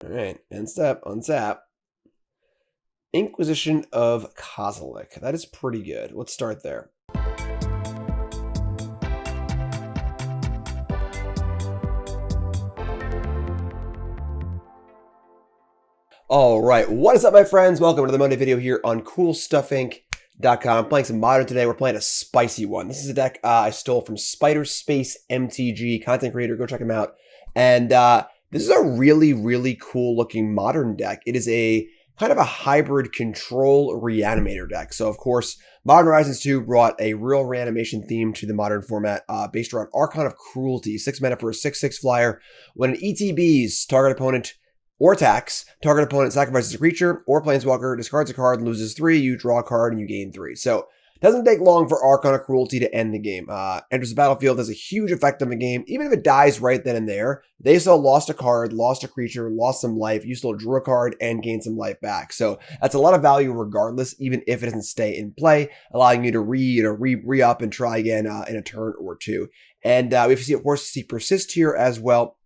All right, end step, untap. Inquisition of Kozilek. That is pretty good. Let's start there. All right, what is up, my friends? Welcome to the Monday video here on CoolStuffInc.com. Playing some Modern today. We're playing a spicy one. This is a deck I stole from Spider Space MTG, content creator. Go check him out. And this is a really, really cool looking Modern deck. It is a kind of a hybrid control Reanimator deck. So, of course, Modern Horizons 2 brought a real reanimation theme to the Modern format based around Archon of Cruelty, 6 mana for a 6/6 flyer. When an ETBs, target opponent or attacks, target opponent sacrifices a creature or planeswalker, discards a card and loses 3, you draw a card and you gain 3. So it doesn't take long for Archon of Cruelty to end the game. Enters the battlefield, has a huge effect on the game. Even if it dies right then and there, they still lost a card, lost a creature, lost some life. You still drew a card and gained some life back. So that's a lot of value regardless, even if it doesn't stay in play, allowing you to re-up and try again in a turn or two. And we have to see, of course, Persist here as well.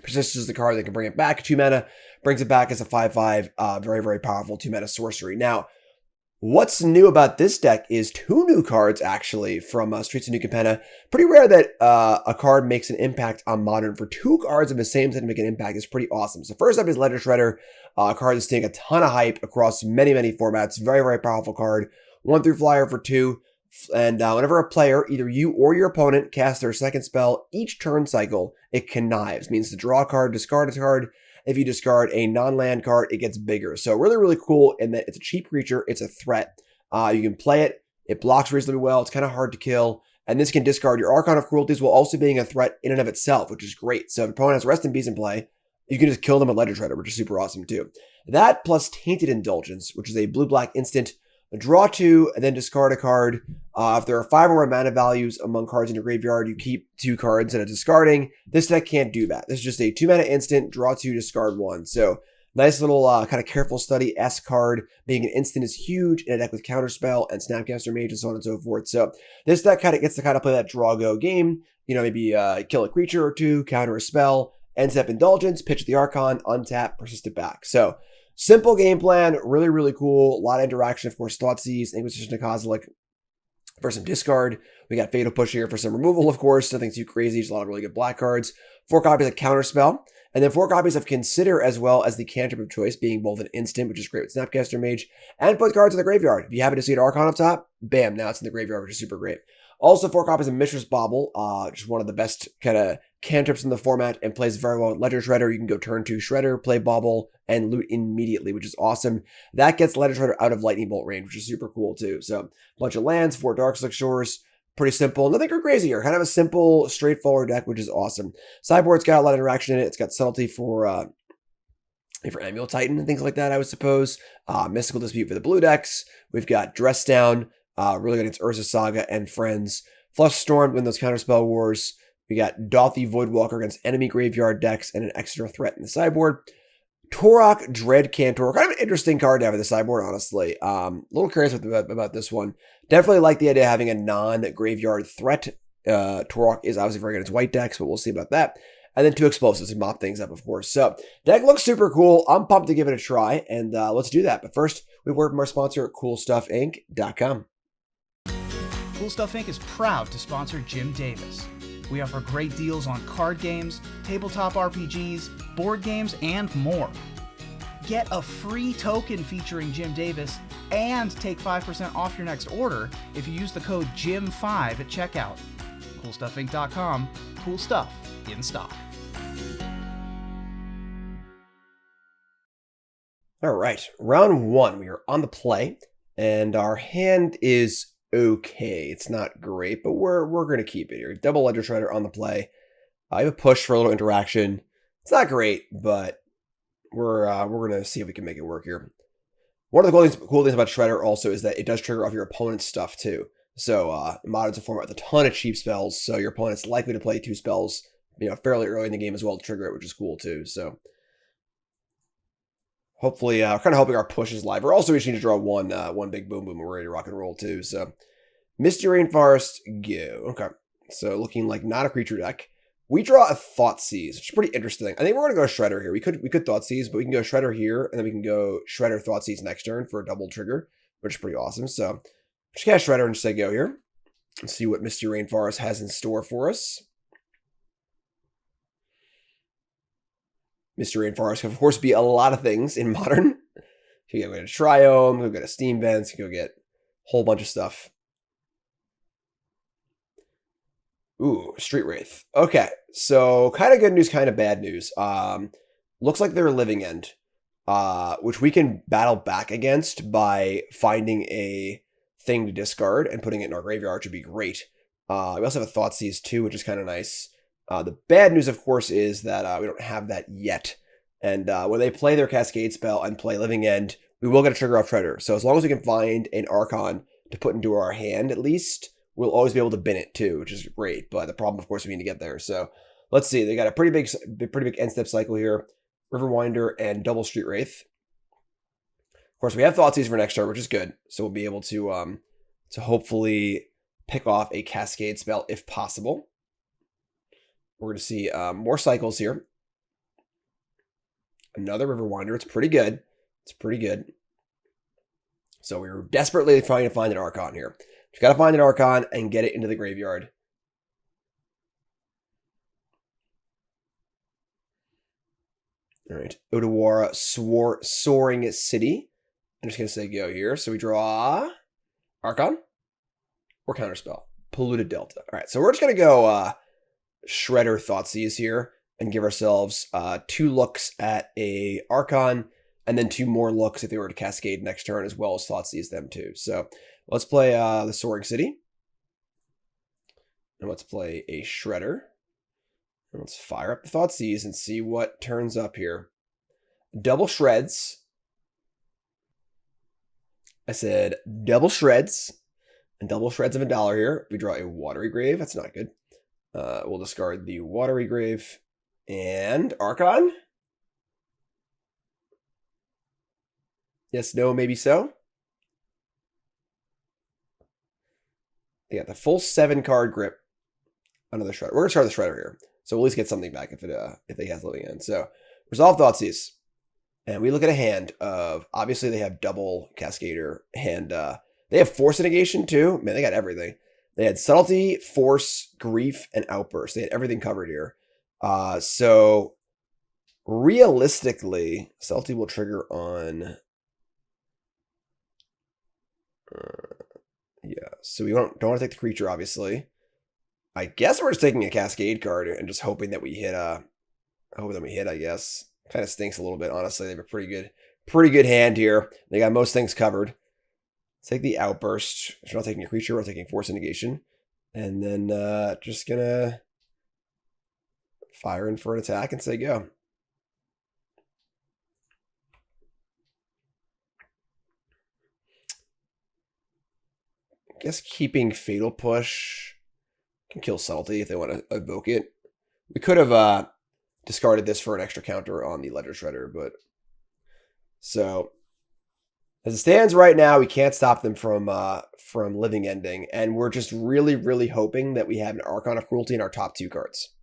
Persist is the card that can bring it back. 2 mana, brings it back as a 5/5. Very, very powerful 2 mana sorcery. Now, what's new about this deck is 2 new cards, actually, from Streets of New Capenna. Pretty rare that a card makes an impact on Modern. For 2 cards of the same set to make an impact is pretty awesome. So first up is Ledger Shredder, a card that's seeing a ton of hype across many, many formats. Very, very powerful card. 1/3 flyer for 2. And whenever a player, either you or your opponent, casts their second spell each turn cycle, it connives. Means to draw a card, discard a card. If you discard a non-land card, it gets bigger. So really, really cool in that it's a cheap creature. It's a threat. You can play it. It blocks reasonably well. It's kind of hard to kill. And this can discard your Archon of Cruelties while also being a threat in and of itself, which is great. So if your opponent has Rest in Peace in play, you can just kill them with Ledger Shredder, which is super awesome too. That plus Tainted Indulgence, which is a blue-black instant. Draw 2, and then discard a card. If there are 5 or more mana values among cards in your graveyard, you keep 2 cards instead of discarding. This deck can't do that. This is just a 2 mana instant, draw 2, discard 1. So nice little kind of careful study-esque card. Being an instant is huge in a deck with Counterspell and Snapcaster Mage and so on and so forth. So this deck kind of gets to kind of play that draw-go game. You know, maybe kill a creature or 2, counter a spell, end step Indulgence, pitch the Archon, untap, persist it back. So simple game plan, really, really cool. A lot of interaction, of course. Thoughtseize, Inquisition of Kozilek for some discard. We got Fatal Push here for some removal, of course. Nothing too crazy. Just a lot of really good black cards. 4 copies of Counterspell. And then 4 copies of Consider, as well as the cantrip of choice, being both an instant, which is great with Snapcaster Mage, and put cards in the graveyard. If you happen to see an Archon up top, bam, now it's in the graveyard, which is super great. Also 4 copies of Mishra's Bauble, just one of the best kind of cantrips in the format and plays very well with Ledger Shredder. You can go turn 2 Shredder, play Bauble, and loot immediately, which is awesome. That gets Ledger Shredder out of Lightning Bolt range, which is super cool too. So a bunch of lands, 4 Darkslick Shores, pretty simple. Nothing crazy here. Kind of a simple, straightforward deck, which is awesome. Sideboard's got a lot of interaction in it. It's got Subtlety for Amulet Titan and things like that, I would suppose. Mystical Dispute for the blue decks. We've got Dress Down, really good against Urza Saga and friends. Flusterstorm win those Counterspell wars. We got Dauthi Voidwalker against enemy graveyard decks and an extra threat in the sideboard. Tourach, Dread Cantor. Kind of an interesting card to have in the sideboard, honestly. A little curious about this one. Definitely like the idea of having a non-graveyard threat. Tourach is obviously very good against white decks, but we'll see about that. And then 2 explosives to mop things up, of course. So, deck looks super cool. I'm pumped to give it a try, and let's do that. But first, we work from our sponsor at CoolStuffInc.com. CoolStuffInc is proud to sponsor Jim Davis. We offer great deals on card games, tabletop RPGs, board games, and more. Get a free token featuring Jim Davis and take 5% off your next order if you use the code JIM5 at checkout. CoolStuffInc.com. Cool stuff in stock. All right, round 1. We are on the play, and our hand is okay. It's not great, but we're going to keep it here. Double Ledger Shredder on the play. I have a push for a little interaction. It's not great, but we're going to see if we can make it work here. One of the cool things about Shredder also is that it does trigger off your opponent's stuff too. So Modern's a format with a ton of cheap spells, so your opponent's likely to play 2 spells, fairly early in the game as well to trigger it, which is cool too. So hopefully, we're kind of hoping our push is live. We're also just need to draw one big boom boom and we're ready to rock and roll too. So Misty Rainforest, go. Okay. So looking like not a creature deck. We draw a Thoughtseize, which is pretty interesting. I think we're going to go Shredder here. We could Thoughtseize, but we can go Shredder here, and then we can go Shredder Thoughtseize next turn for a double trigger, which is pretty awesome. So just cast Shredder and just say go here. And see what Misty Rainforest has in store for us. Misty Rainforest can, of course, be a lot of things in Modern. You can go get a Triome, go get a Steam Vents, you can go get a whole bunch of stuff. Ooh, Street Wraith. Okay, so kind of good news, kind of bad news. Looks like they're a Living End, which we can battle back against by finding a thing to discard and putting it in our graveyard, which would be great. We also have a Thoughtseize too, which is kind of nice. The bad news, of course, is that we don't have that yet. And when they play their Cascade spell and play Living End, we will get a trigger off Treader. So as long as we can find an Archon to put into our hand, at least, we'll always be able to bin it too, which is great. But the problem, of course, we need to get there. So let's see. They got a pretty big end step cycle here. Riverwinder and double Street Wraith. Of course, we have Thoughtseize for next turn, which is good. So we'll be able to hopefully pick off a Cascade spell if possible. We're going to see more cycles here. Another Riverwinder. It's pretty good. It's pretty good. So we were desperately trying to find an Archon here. Just got to find an Archon and get it into the graveyard. All right. Otawara Soaring City. I'm just going to say go here. So we draw Archon or Counterspell. Polluted Delta. All right. So we're just going to go Shredder Thoughtseize here and give ourselves 2 looks at a Archon and then 2 more looks if they were to Cascade next turn as well as Thoughtseize them too. So let's play the Soaring City. And let's play a Shredder. And let's fire up the Thoughtseize and see what turns up here. Double Shreds. I said double Shreds. And double Shreds of $1 here. We draw a Watery Grave. That's not good. We'll discard the Watery Grave. And Archon? Yes, no, maybe so. They got the full 7-card grip. Another Shredder. We're going to start the Shredder here. So we'll at least get something back if they have Living End. So resolve Thoughtseize. And we look at a hand of, obviously they have double Cascader. And they have Force Negation too. Man, they got everything. They had Subtlety, Force, Grief, and Outburst. They had everything covered here. So realistically, Subtlety will trigger on... yeah, so we don't want to take the creature, obviously. I guess we're just taking a Cascade card and just hoping that we hit, I guess. Kind of stinks a little bit, honestly. They have a pretty good hand here. They got most things covered. Let's take the Outburst. We're not taking a creature, we're taking Force Negation. And then just gonna fire in for an attack and say go. I guess keeping Fatal Push can kill Subtlety if they want to evoke it. We could have discarded this for an extra counter on the Ledger Shredder, but so as it stands right now, we can't stop them from Living Ending, and we're just really hoping that we have an Archon of Cruelty in our top 2 cards.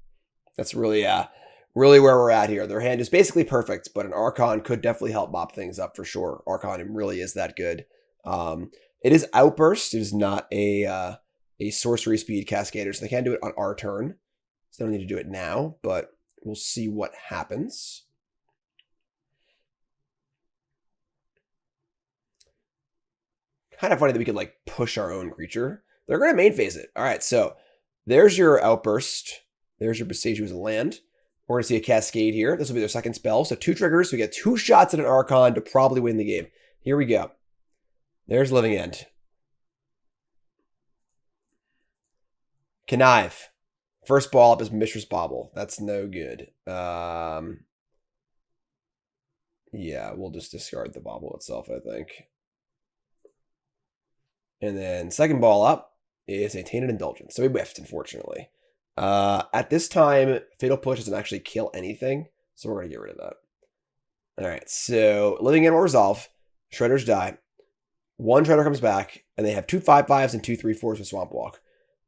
That's really where we're at here. Their hand is basically perfect, but an Archon could definitely help mop things up for sure. Archon really is that good. It is Outburst. It is not a sorcery speed Cascader, so they can't do it on our turn. So they don't need to do it now, but we'll see what happens. Kind of funny that we could like push our own creature. They're going to main phase it. All right, so there's your Outburst. There's your Bestage as a land. We're going to see a Cascade here. This will be their second spell. So 2 triggers. So we get 2 shots at an Archon to probably win the game. Here we go. There's Living End. Connive. First ball up is Mishra's Bauble. That's no good. Yeah, we'll just discard the Bauble itself, I think. And then second ball up is a Tainted Indulgence. So we whiffed, unfortunately. At this time, Fatal Push doesn't actually kill anything, so we're going to get rid of that. All right, so Living End will resolve. Shredders die. 1 Shredder comes back, and they have 2 5/5s and 2 3/4s with Swamp Walk.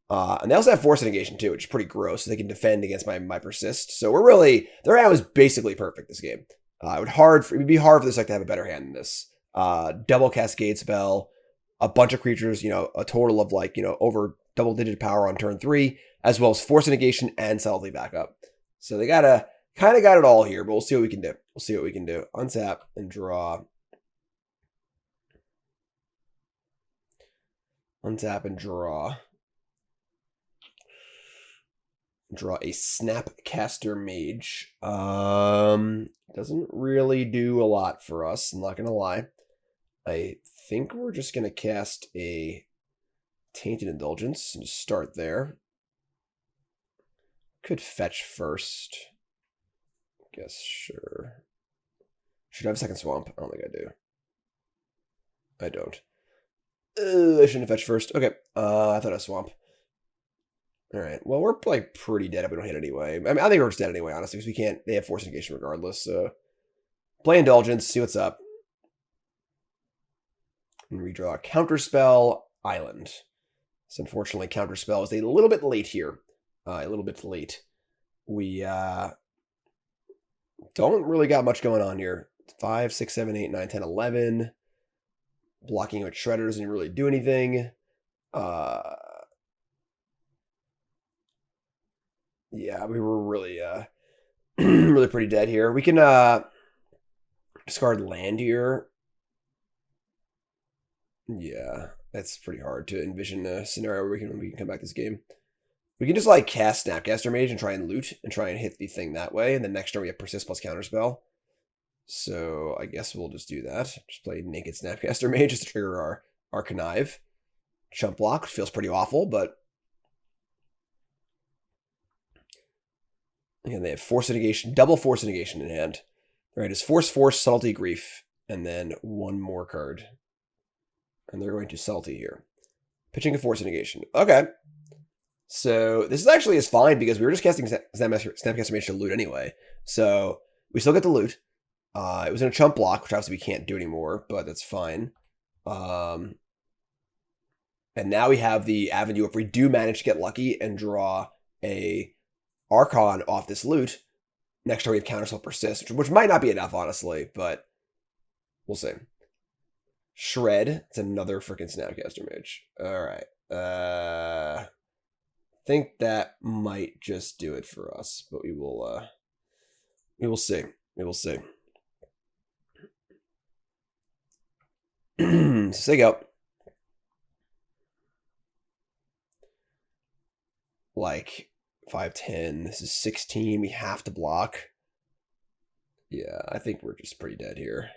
And they also have Force Negation too, which is pretty gross. So they can defend against my Persist. So we're really, their hand was basically perfect this game. It would be hard for this deck to have a better hand than this. Double Cascade Spell, a bunch of creatures, you know, a total of like, you know, over double-digit power on turn 3, as well as Force Negation and Subtlety backup. So they kind of got it all here, but we'll see what we can do. We'll see what we can do. Untap and draw. Untap and draw. Draw a Snapcaster Mage. Doesn't really do a lot for us, I'm not going to lie. I think we're just going to cast a Tainted Indulgence and just start there. Could fetch first. Guess, sure. Should I have a second swamp? I don't think I do. I don't. I shouldn't have fetched first. Okay, I thought I swamp. Alright, well, we're like pretty dead if we don't hit anyway. I mean, I think we're just dead anyway, honestly, because we can't, they have Force Negation regardless, so. Play Indulgence, see what's up. And redraw Counterspell, Island. So unfortunately, Counterspell is a little bit late here. A little bit late. We don't really got much going on here. 5, 6, 7, 8, 9, 10, 11. Blocking with Shredder doesn't really do anything. Yeah, we were really, really pretty dead here. We can discard land here. Yeah, that's pretty hard to envision a scenario where we can come back this game. We can just like cast Snapcaster Mage and try and loot and try and hit the thing that way. And then next turn we have Persist plus Counterspell. So I guess we'll just do that. Just play Naked Snapcaster Mage just to trigger our Connive. Chump block, which feels pretty awful, but again, they have Force Negation, double Force Negation in hand. All right, it's Force, Subtlety, Grief, and then one more card. And they're going to Subtlety here. Pitching a Force Negation. Okay. So this actually is fine because we were just casting Snapcaster Mage to loot anyway. So we still get the loot. It was in a chump block, which obviously we can't do anymore, but that's fine. And now we have the avenue if we do manage to get lucky and draw a Archon off this loot. Next turn we have Counterspell Persist, which might not be enough, honestly, but we'll see. Shred. It's another freaking Snapcaster Mage. Alright. Think that might just do it for us, but we will see. We will see. So they go. Like 5-10. This is 16. We have to block. Yeah, I think we're just pretty dead here.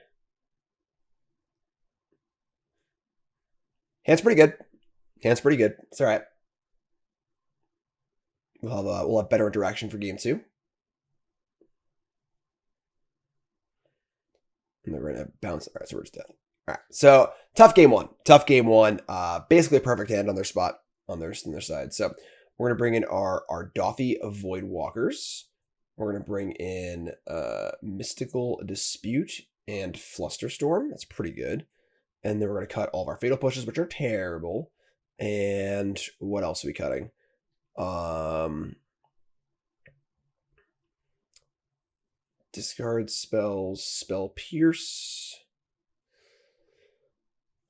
Hand's pretty good. Hand's pretty good. It's all right. We'll have better interaction for game 2. And they're gonna bounce. All right, so we're just dead. All right, so tough game 1. Tough game 1. Basically a perfect hand on their spot on their side. So we're gonna bring in our Dauthi Voidwalkers. We're gonna bring in Mystical Dispute and Flusterstorm. That's pretty good. And then we're gonna cut all of our Fatal Pushes, which are terrible. And what else are we cutting? Discard spells, Spell Pierce.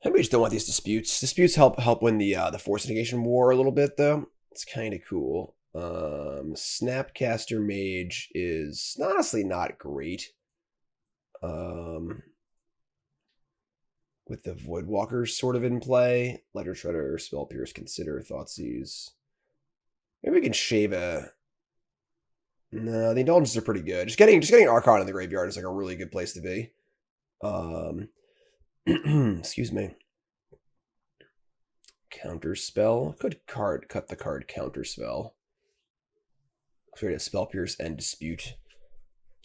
Maybe we just don't want these disputes. Disputes help win the Force Negation war a little bit, though. It's kind of cool. Snapcaster Mage is honestly not great. With the Voidwalkers sort of in play. Ledger Shredder, Spell Pierce, Consider, Thoughtseize. Maybe we can shave a... No, the Indulgences are pretty good. Just getting Archon in the graveyard is like a really good place to be. Excuse me. Counterspell. Good card. Cut the card Counterspell. So we have Spell Pierce and Dispute.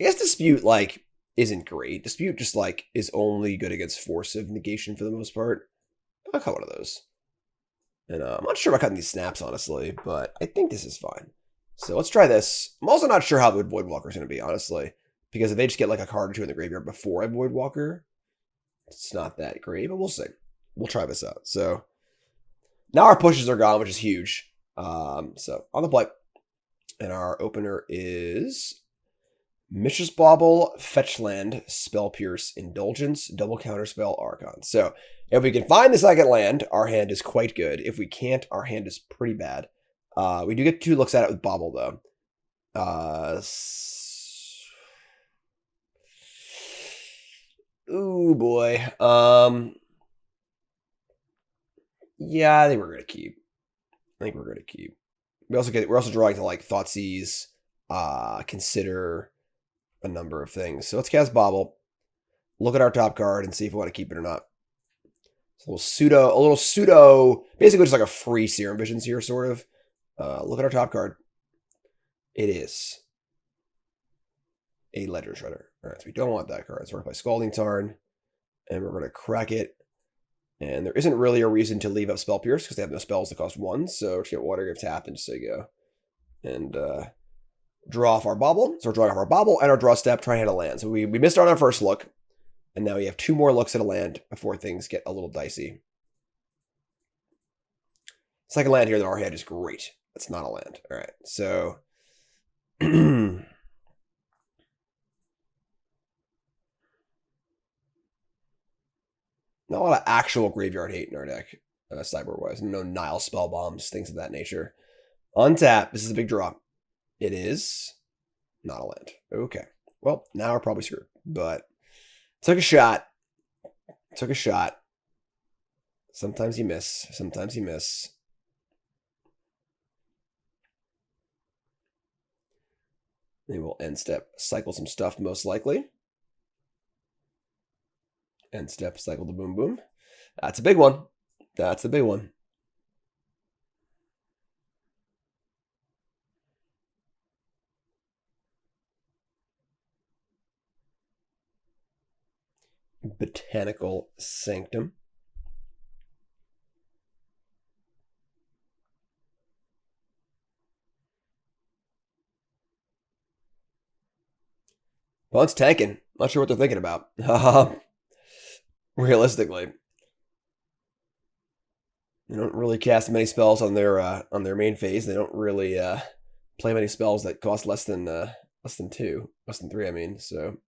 I guess Dispute, like, isn't great. Dispute just, like, is only good against Force of Negation for the most part. I'll cut one of those. And I'm not sure about cutting these snaps, honestly, but I think this is fine. So let's try this. I'm also not sure how good Voidwalker is going to be, honestly. Because if they just get, like, a card or two in the graveyard before I Voidwalker, it's not that great, but we'll see. We'll try this out. So now our pushes are gone, which is huge. So on the play. And our opener is Mishra's Bauble, Fetchland, Spell Pierce, Indulgence, Double Counterspell, Archon. So if we can find the second land, our hand is quite good. If we can't, our hand is pretty bad. We do get 2 looks at it with Bauble, though. Ooh, boy. Yeah, I think we're going to keep. We're also drawing to like Thoughtseize, consider a number of things. So let's cast Bauble. Look at our top card and see if we want to keep it or not. It's a little pseudo, basically just like a free Serum Visions here, sort of. Look at our top card. It is a Ledger Shredder. All right, so we don't want that card. So we're going to play Scalding Tarn, and we're going to crack it. And there isn't really a reason to leave up Spell Pierce because they have no spells that cost 1. So we're just get Watery Grave tapped and just say go. And draw off our Bauble. So we're drawing off our Bauble and our draw step, try to hit a land. So we missed on our first look. And now we have 2 more looks at a land before things get a little dicey. Second land here, though, our hand is great. It's not a land. All right, so not a lot of actual graveyard hate in our deck, sideboard-wise. No Nile spell bombs, things of that nature. Untap. This is a big draw. It is not a land. Okay. Well, now we're probably screwed. But took a shot. Sometimes you miss. Maybe we'll end step, cycle some stuff most likely. End step, cycle the boom boom. That's a big one. That's the big one. Botanical Sanctum. Well, it's tanking. Not sure what they're thinking about. Realistically, they don't really cast many spells on their main phase. They don't really play many spells that cost less than 3. I mean, so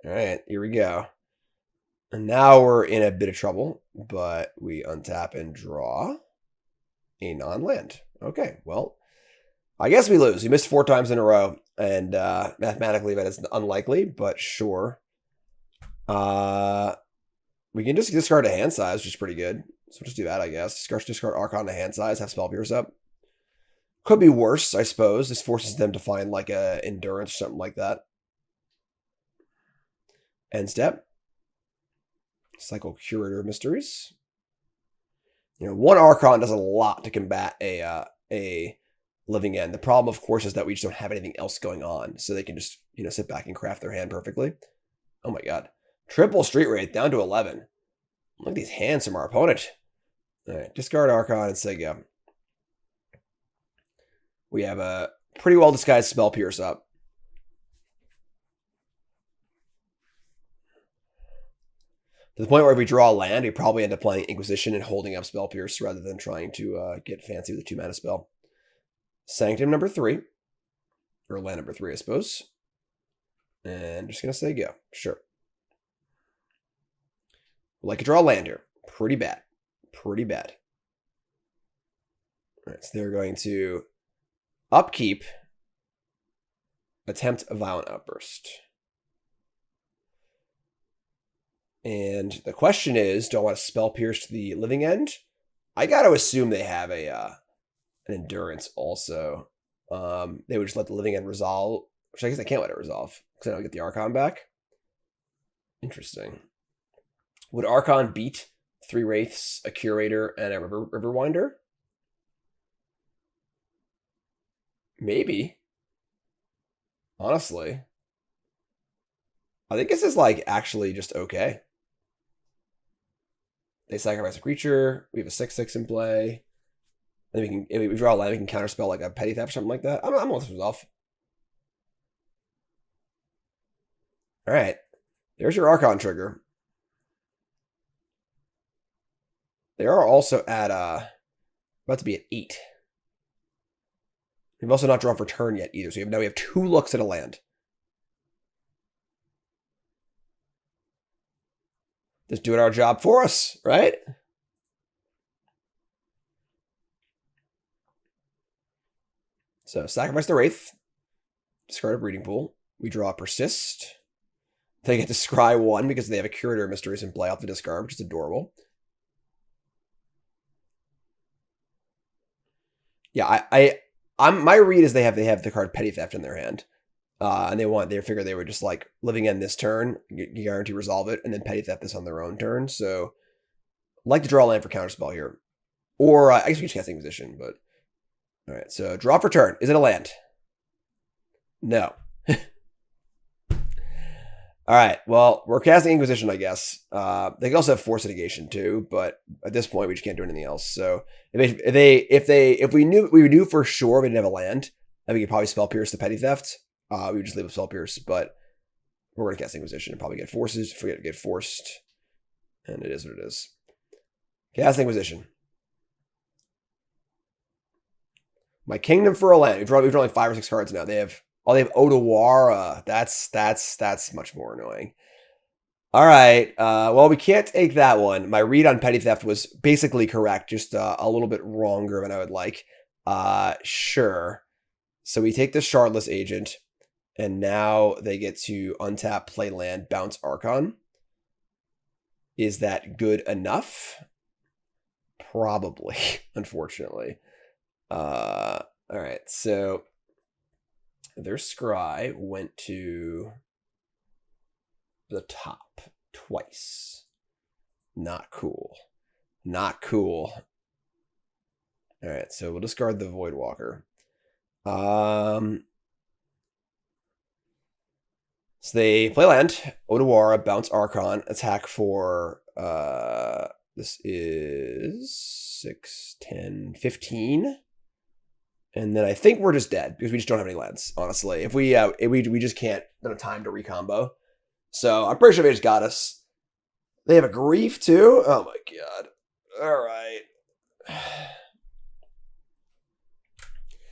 all right, here we go. And now we're in a bit of trouble, but we untap and draw a non-land. Okay, well, I guess we lose. We missed 4 times in a row, and mathematically that is unlikely, but sure. We can just discard a hand size, which is pretty good. So we'll just do that, I guess. Discard Archon to hand size, have Spell Pierce up. Could be worse, I suppose. This forces them to find like a Endurance or something like that. End step. Cycle Curator of Mysteries. You know, 1 Archon does a lot to combat a Living End. The problem, of course, is that we just don't have anything else going on, so they can just, you know, sit back and craft their hand perfectly. Oh my god. Triple Street Wraith down to 11. Look at these hands from our opponent. All right, discard Archon and say go. We have a pretty well disguised Spell Pierce up. To the point where if we draw a land, we probably end up playing Inquisition and holding up Spell Pierce rather than trying to get fancy with a 2-mana spell. Sanctum number 3. Or land number 3, I suppose. And just going to say go. Sure. We'd like to draw a land here. Pretty bad. All right, so they're going to upkeep. Attempt a Violent Outburst. And the question is, do I want to Spell Pierce to the Living End? I got to assume they have an Endurance also. They would just let the Living End resolve, which I guess they can't let it resolve because I don't get the Archon back. Interesting. Would Archon beat 3 Wraiths, a Curator, and a Riverwinder? Maybe. Honestly. I think this is like actually just okay. They sacrifice a creature. We have a 6/6 in play. And we can, if we draw a land, we can counterspell like a Petty Theft or something like that. I don't know if this was off. All right. There's your Archon trigger. They are also at about to be at 8. We've also not drawn for turn yet either, so now we have 2 looks at a land. Just doing our job for us, right? So sacrifice the Wraith. Discard a Breeding Pool. We draw Persist. They get to scry 1 because they have a Curator of Mysteries in play off the discard, which is adorable. Yeah, my read is they have the card Petty Theft in their hand. And they figure they were just like living in this turn, you guarantee resolve it, and then Petty Theft this on their own turn. So I'd like to draw a land for Counterspell here. Or I guess we just casting position, but alright, so draw for turn. Is it a land? No. Alright, well, we're casting Inquisition, I guess. They can also have Force Negation too, but at this point we just can't do anything else. So if we knew for sure we didn't have a land, then we could probably Spell Pierce the Petty Theft. We would just leave a Spell Pierce, but we're gonna cast Inquisition and probably get forces, get forced. And it is what it is. Cast Inquisition. My Kingdom for a land. We've drawn like 5 or 6 cards now. They have Otawara. That's much more annoying. All right. Well, we can't take that one. My read on Petty Theft was basically correct, just a little bit wronger than I would like. Sure. So we take the Shardless Agent, and now they get to untap, play land, bounce Archon. Is that good enough? Probably, unfortunately. All right, so their scry went to the top twice. Not cool. Not cool. All right, so we'll discard the Voidwalker. So they play land, Otawara, bounce Archon, attack for, this is 6, 10, 15. And then I think we're just dead because we just don't have any lands, honestly. If we just can't, don't have time to recombo. So I'm pretty sure they just got us. They have a Grief too? Oh my god. All right.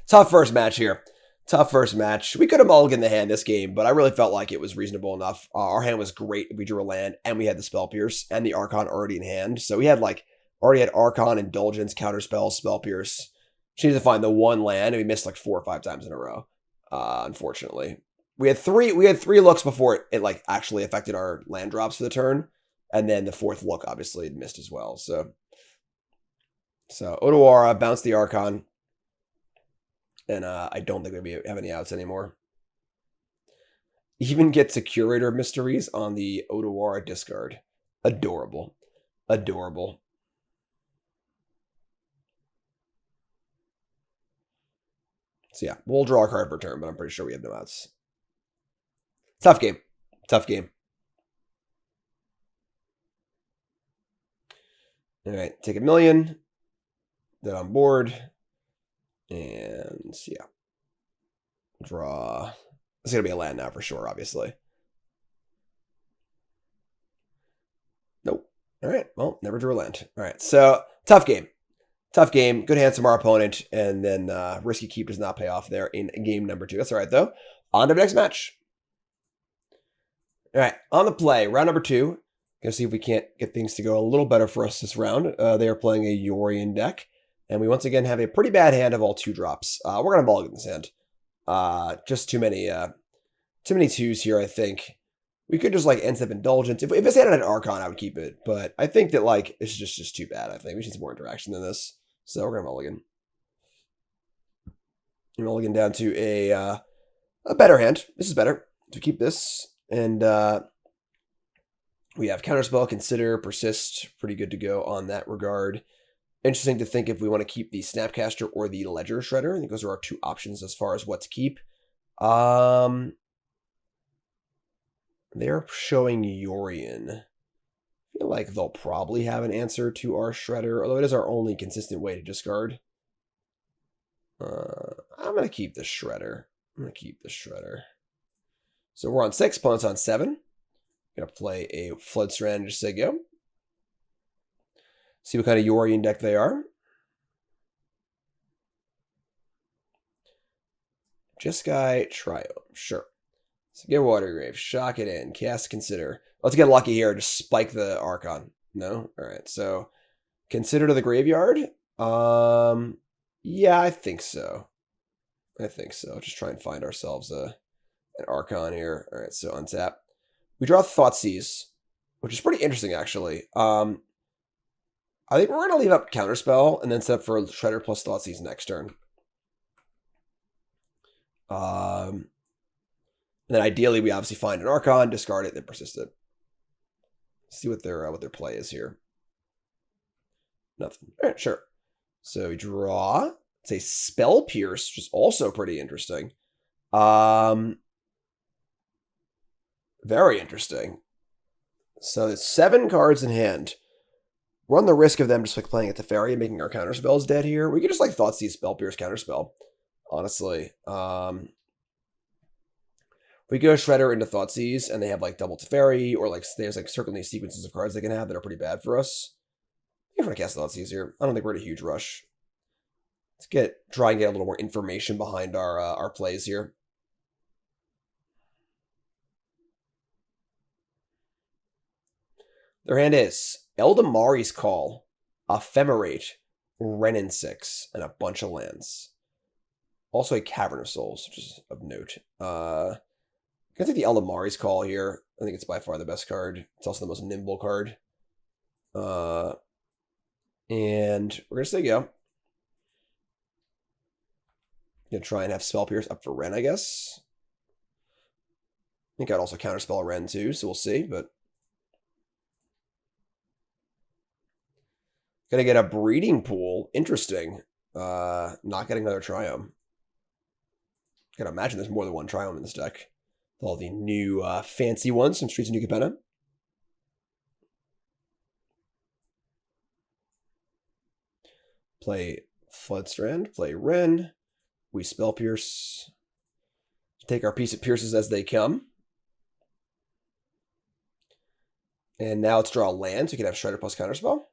Tough first match here. Tough first match. We could have mulliganed the hand this game, but I really felt like it was reasonable enough. Our hand was great if we drew a land, and we had the Spell Pierce and the Archon already in hand. So we had already had Archon, Indulgence, Counterspell, Spell Pierce. She needed to find the one land, and we missed like 4 or 5 times in a row. Unfortunately, we had three looks before it actually affected our land drops for the turn, and then the 4th look obviously missed as well. So Otawara bounced the Archon, and I don't think we have any outs anymore. Even gets a Curator of Mysteries on the Otawara discard. Adorable, adorable. So yeah, we'll draw a card per turn, but I'm pretty sure we have no outs. Tough game. Tough game. All right, take $1 million. Then on board. And yeah. Draw. It's going to be a land now for sure, obviously. Nope. All right, well, never drew a land. All right, so tough game. Tough game. Good hands from our opponent. And then risky keep does not pay off there in game number 2. That's all right, though. On to the next match. All right, on the play, round number 2. Gonna see if we can't get things to go a little better for us this round. They are playing a Yorion deck. And we once again have a pretty bad hand of all 2 drops. We're going to mulligan this hand. Just too many 2s here, I think. We could just end step Indulgence. If this hand had an Archon, I would keep it. But I think that it's just too bad, I think. We need some more interaction than this. So we're going to mulligan. Mulligan down to a better hand. This is better. To keep this. And we have Counterspell, Consider, Persist. Pretty good to go on that regard. Interesting to think if we want to keep the Snapcaster or the Ledger Shredder. I think those are our 2 options as far as what to keep. They're showing Yorion. I feel like they'll probably have an answer to our Shredder, although it is our only consistent way to discard. I'm going to keep the Shredder. So we're on 6, opponent's on 7. Going to play a Flooded Strand just say go. See what kind of Yorion deck they are. Jeskai Triome. Sure. So get Watery Grave. Shock it in. Cast Consider. Let's get lucky here. Just spike the Archon. No? Alright, so Consider to the graveyard? Yeah, I think so. Just try and find ourselves an Archon here. Alright, so untap. We draw Thoughtseize, which is pretty interesting, actually. I think we're going to leave up Counterspell and then set up for Shredder plus Thoughtseize next turn. And then ideally, we obviously find an Archon, discard it, then persist it. See what their play is here. Nothing. All right, sure. So we draw. It's a Spell Pierce, which is also pretty interesting. Very interesting. So it's 7 cards in hand. Run the risk of them just like playing at Teferi and making our counterspells dead here. We could just like Thoughtseize Spell Pierce Counterspell. Honestly. We go Shredder into Thoughtseize and they have like double Teferi or like there's like certainly sequences of cards they can have that are pretty bad for us. I'm going to cast Thoughtseize here. I don't think we're in a huge rush. Let's try and get a little more information behind our plays here. Their hand is Eldamari's Call, Ephemerate, Renin 6, and a bunch of lands. Also a Cavern of Souls, which is of note. I'm going to take the Eldamari's Call here. I think it's by far the best card. It's also the most nimble card. And we're going to say go. Going to try and have Spell Pierce up for Ren, I guess. I think I'd also Counterspell Ren too, so we'll see, but gonna get a Breeding Pool. Interesting. Not getting another Triome. Gotta imagine there's more than one Triome in this deck. With all the new fancy ones from Streets of New Capenna. Play Flooded Strand. Play Ren. We Spell Pierce. Take our piece of Pierces as they come. And now let's draw a land so we can have Shredder plus Counterspell.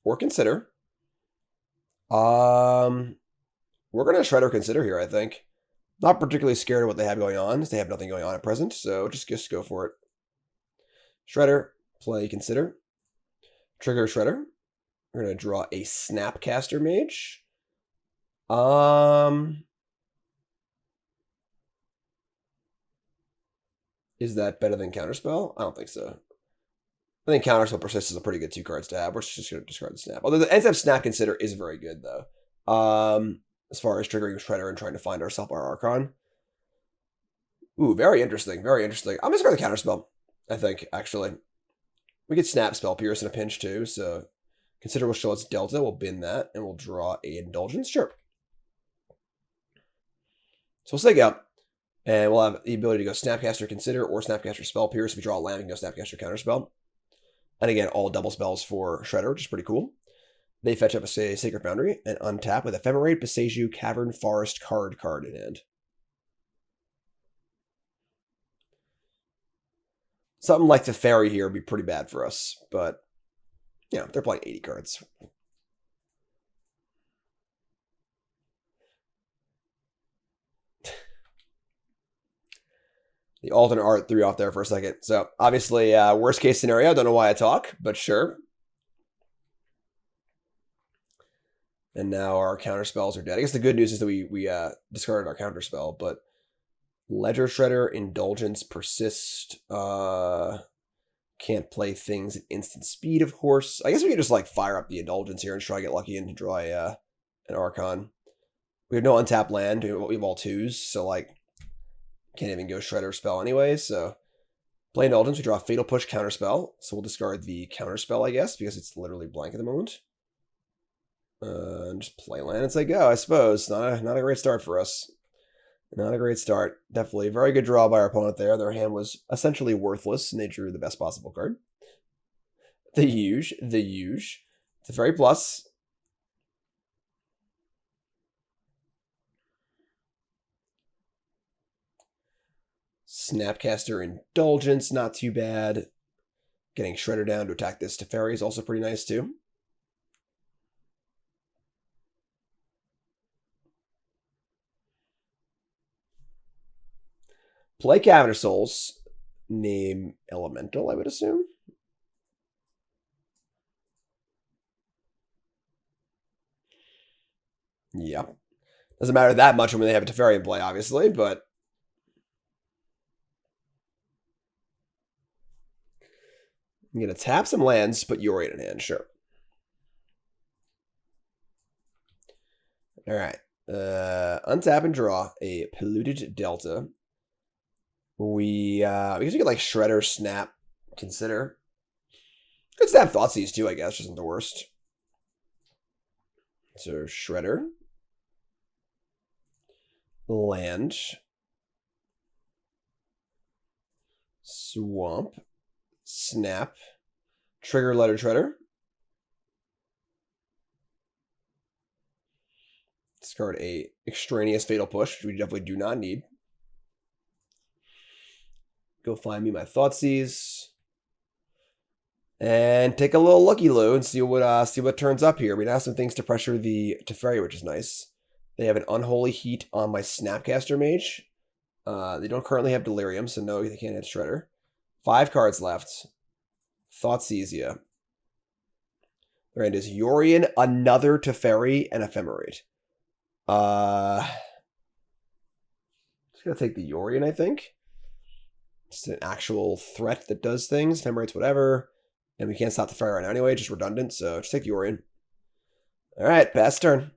Or Consider. We're going to Shredder Consider here, I think. Not particularly scared of what they have going on, as they have nothing going on at present, so just go for it. Shredder, play Consider. Trigger Shredder. We're going to draw a Snapcaster Mage. Is that better than Counterspell? I don't think so. I think Counterspell Persist is a pretty good 2 cards to have. We're just going to discard the Snap. Although the NSF Snap Consider is very good, though. As far as triggering Shredder and trying to find ourselves our Archon. Ooh, very interesting. Very interesting. I'm going to discard the Counterspell, I think, actually. We could Snap Spell Pierce in a pinch, too. So Consider will show us Delta. We'll bin that, and we'll draw a Indulgence. Sure. So we'll say go. And we'll have the ability to go Snapcaster Consider or Snapcaster Spell Pierce. If we draw a land, we can go Snapcaster Counterspell. And again, all double spells for Shredder, which is pretty cool. They fetch up a Sacred Boundary and untap with Ephemerate, Beseju, Cavern, Forest, card in hand. Something like the Fairy here would be pretty bad for us, but yeah, they're playing 80 cards. The alternate art threw you off there for a second. So obviously, worst case scenario. Don't know why I talk, but sure. And now our counterspells are dead. I guess the good news is that we discarded our counterspell, but Ledger Shredder, Indulgence, Persist. Can't play things at instant speed, of course. I guess we could just like fire up the Indulgence here and try to get lucky and draw an Archon. We have no untapped land. We have all 2s, so like can't even go Shredder spell anyway. So play Indulgence. We draw a Fatal Push Counterspell. So we'll discard the Counterspell, I guess, because it's literally blank at the moment. And just play land and say go, I suppose. Not a great start for us. Not a great start. Definitely a very good draw by our opponent there. Their hand was essentially worthless, and they drew the best possible card. The huge. It's a very plus. Snapcaster Indulgence, not too bad. Getting Shredder down to attack this Teferi is also pretty nice too. Play Cavern of Souls. Name Elemental, I would assume. Yeah. Doesn't matter that much when they have a Teferi in play, obviously, but... I'm going to tap some lands, put Yorion in hand, sure. Alright. Untap and draw a Polluted Delta. I guess we could like Shredder, Snap, Consider. Could Snap Thoughtseize too, I guess, which isn't the worst. So Shredder. Land. Swamp. Snap. Trigger Letter Shredder. Discard a extraneous Fatal Push, which we definitely do not need. Go find me my Thoughtseize. And take a little looky-loo and see what turns up here. We now have some things to pressure the Teferi, which is nice. They have an Unholy Heat on my Snapcaster Mage. They don't currently have Delirium, so no, they can't hit Shredder. 5 cards left. Thoughtseize. Their end is Yorion, another Teferi, and Ephemerate. Just gonna take the Yorion, I think. It's an actual threat that does things. Ephemerate's whatever. And we can't stop the Teferi right now anyway, just redundant, so just take Yorion. Alright, pass turn.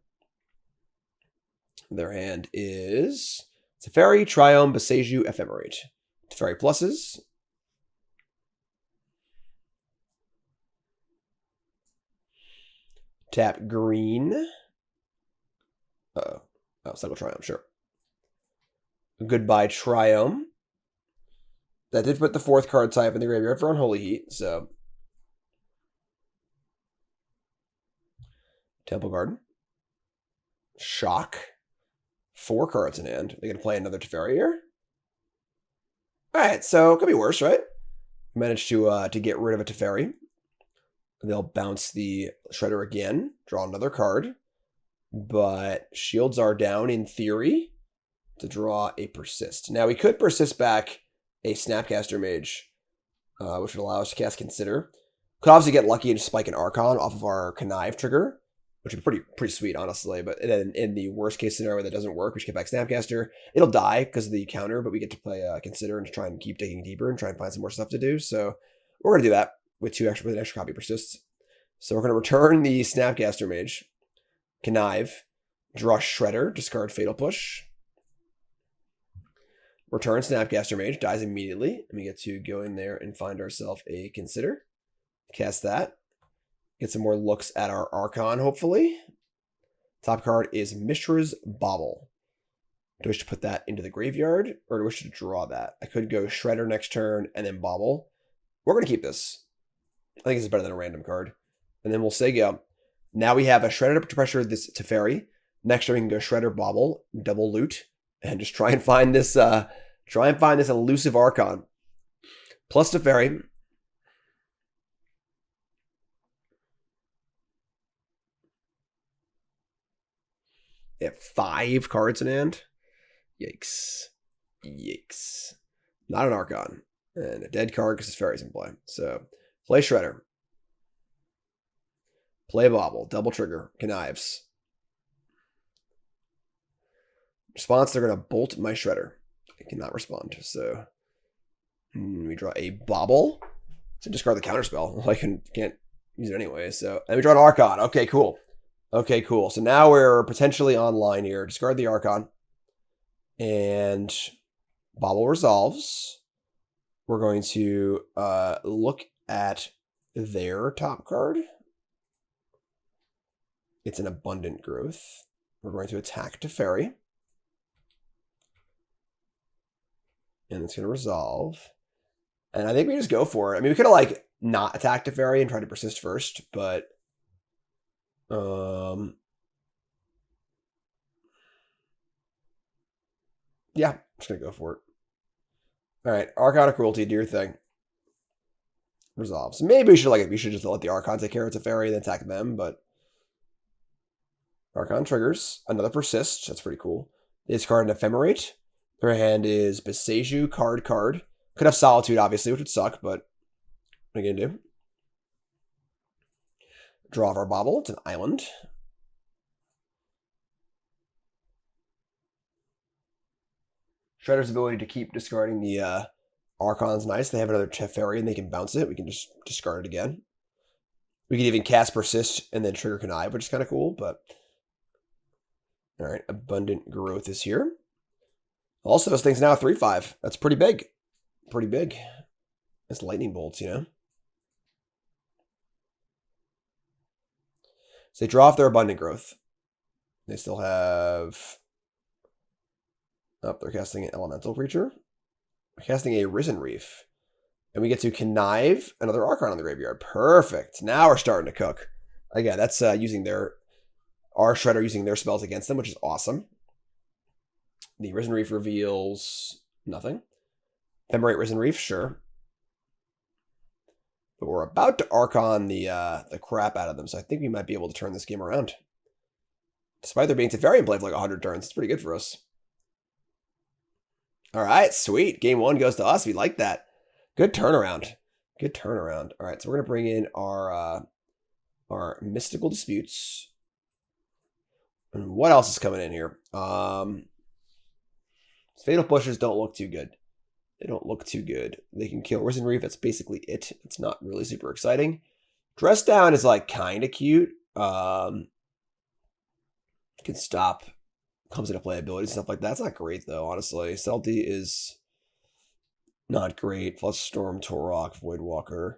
Their hand is Teferi, Triome, Boseiju, Ephemerate. Teferi pluses. Tap green. Oh, Cycle Triome, sure. Goodbye, Triome. That did put the 4th card type in the graveyard for Unholy Heat, so. Temple Garden. Shock. 4 cards in hand. They're going to play another Teferi here. Alright, so it could be worse, right? Managed to get rid of a Teferi. They'll bounce the Shredder again, draw another card. But shields are down in theory to draw a Persist. Now we could Persist back a Snapcaster Mage, which would allow us to cast Consider. Could obviously get lucky and spike an Archon off of our Connive trigger, which would be pretty sweet, honestly. But then in the worst case scenario that doesn't work, we should get back Snapcaster. It'll die because of the counter, but we get to play Consider and try and keep digging deeper and try and find some more stuff to do. So we're going to do that with an extra copy Persists. So we're going to return the Snapcaster Mage, Connive, draw Shredder, discard Fatal Push. Return Snapcaster Mage, dies immediately. And we get to go in there and find ourselves a Consider. Cast that. Get some more looks at our Archon, hopefully. Top card is Mishra's Bauble. Do I wish to put that into the graveyard, or do I wish to draw that? I could go Shredder next turn and then Bauble. We're going to keep this. I think this is better than a random card. And then we'll say go. Now we have a Shredder to pressure this Teferi. Next turn we can go Shredder, Bauble, double loot, and just try and find this elusive Archon. Plus Teferi. They have 5 cards in hand. Yikes. Yikes. Not an Archon. And a dead card because Teferi's in play. So, play Shredder. Play Bauble. Double trigger. Connives. Response, they're going to bolt my Shredder. I cannot respond. So, we draw a Bauble. So, discard the Counterspell. I can't use it anyway. So, and we draw an Archon. Okay, cool. Okay, cool. So now we're potentially online here. Discard the Archon. And Bauble resolves. We're going to look at their top card. It's an Abundant Growth. We're going to attack Teferi. And it's going to resolve. And I think we just go for it. I mean, we could have, like, not attacked Teferi and tried to persist first, but... yeah, I'm just going to go for it. Alright, Archon of Cruelty, do your thing. Resolves. Maybe we should just let the Archon take care of Teferi and then attack them, but... Archon triggers. Another Persist. That's pretty cool. They discard an Ephemerate. Her hand is Beseju, card. Could have Solitude, obviously, which would suck, but what are you going to do? Draw of our Bauble. It's an island. Shredder's ability to keep discarding the Archon's nice. They have another Teferi and they can bounce it. We can just discard it again. We can even cast Persist and then trigger Connive, which is kind of cool, but... Alright, Abundant Growth is here. Also, this thing's now a 3/5. That's pretty big. Pretty big. It's lightning bolts, you know? So they draw off their Abundant Growth. They still have... Oh, they're casting an elemental creature. They're casting a Risen Reef. And we get to connive another Archon on the graveyard. Perfect. Now we're starting to cook. Again, that's using our Shredder using their spells against them, which is awesome. The Risen Reef reveals nothing. Ephemerate Risen Reef, sure. But we're about to Archon the crap out of them, so I think we might be able to turn this game around. Despite there being Teferi in play for like 100 turns, it's pretty good for us. All right, sweet. Game 1 goes to us. We like that. Good turnaround. Good turnaround. All right, so we're going to bring in our Mystical Disputes. And what else is coming in here? Fatal Pushes don't look too good. They don't look too good. They can kill Risen Reef. That's basically it. It's not really super exciting. Dress Down is like kind of cute. Can stop. Comes into playability, stuff like that. It's not great though, honestly. Subtlety is not great. Flusterstorm, Tourach, Voidwalker.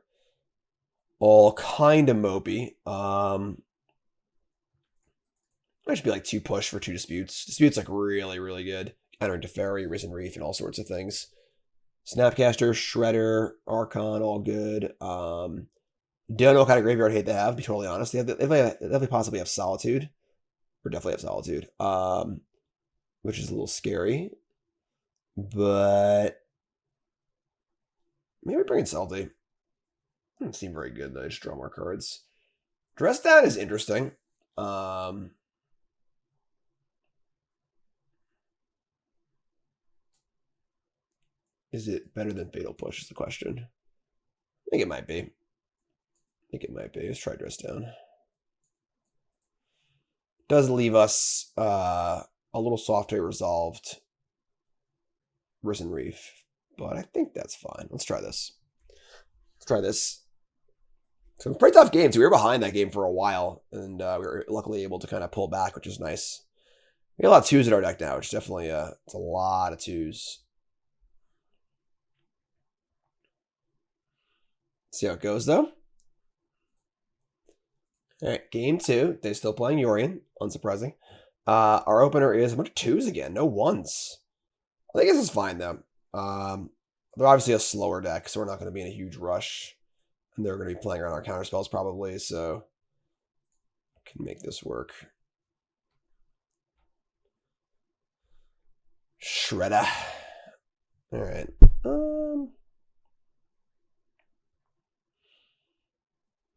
All kind of mopey. That should be like 2 push for 2 disputes. Disputes like really, really good. Entering Teferi, Risen Reef, and all sorts of things. Snapcaster, Shredder, Archon, all good. Don't know what kind of graveyard hate they have, to be totally honest. They definitely possibly have Solitude. Or definitely have Solitude. Which is a little scary. But maybe bring in Subtlety. Doesn't seem very good though. Just draw more cards. Dress Down is interesting. Is it better than Fatal Push is the question. I think it might be. Let's try Dress Down. Does leave us a little software resolved Risen Reef, but I think that's fine. Let's try this. So pretty tough game too. We were behind that game for a while, and we were luckily able to kind of pull back, which is nice. We got a lot of 2s in our deck now, which definitely it's a lot of 2s. See how it goes though. All right, game 2. They're still playing Yorion, unsurprising. Our opener is a bunch of 2s again, no 1s. I think this is fine though. They're obviously a slower deck, so we're not going to be in a huge rush. And they're going to be playing around our counterspells probably, so can make this work. Shredder. All right.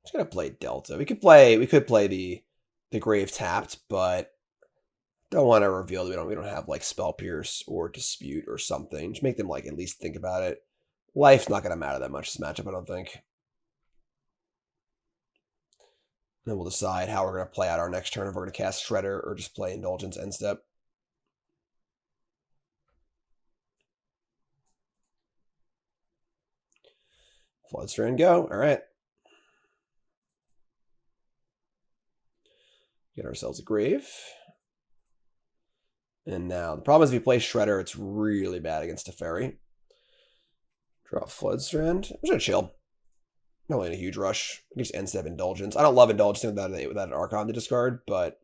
Just gonna play Delta. We could play the Grave tapped, but don't want to reveal that we don't have like Spell Pierce or Dispute or something. Just make them like at least think about it. Life's not gonna matter that much this matchup, I don't think. Then we'll decide how we're gonna play out our next turn, if we're gonna cast Shredder or just play Indulgence end step. Flooded Strand go. All right. Get ourselves a Grave. And now, the problem is if we play Shredder, it's really bad against Teferi. Draw Flood Strand. I'm just gonna chill. Not really in a huge rush. Just end step Indulgence. I don't love Indulgence without an Archon to discard, but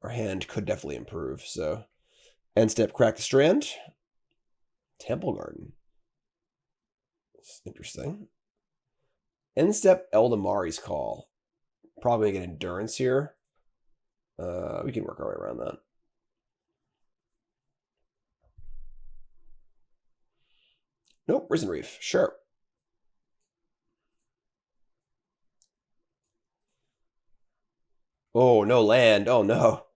our hand could definitely improve. So, end step Crack the Strand. Temple Garden. That's interesting. End step Eldamari's Call. Probably get Endurance here. We can work our way around that. Nope, Risen Reef. Sure. Oh, no land. Oh, no.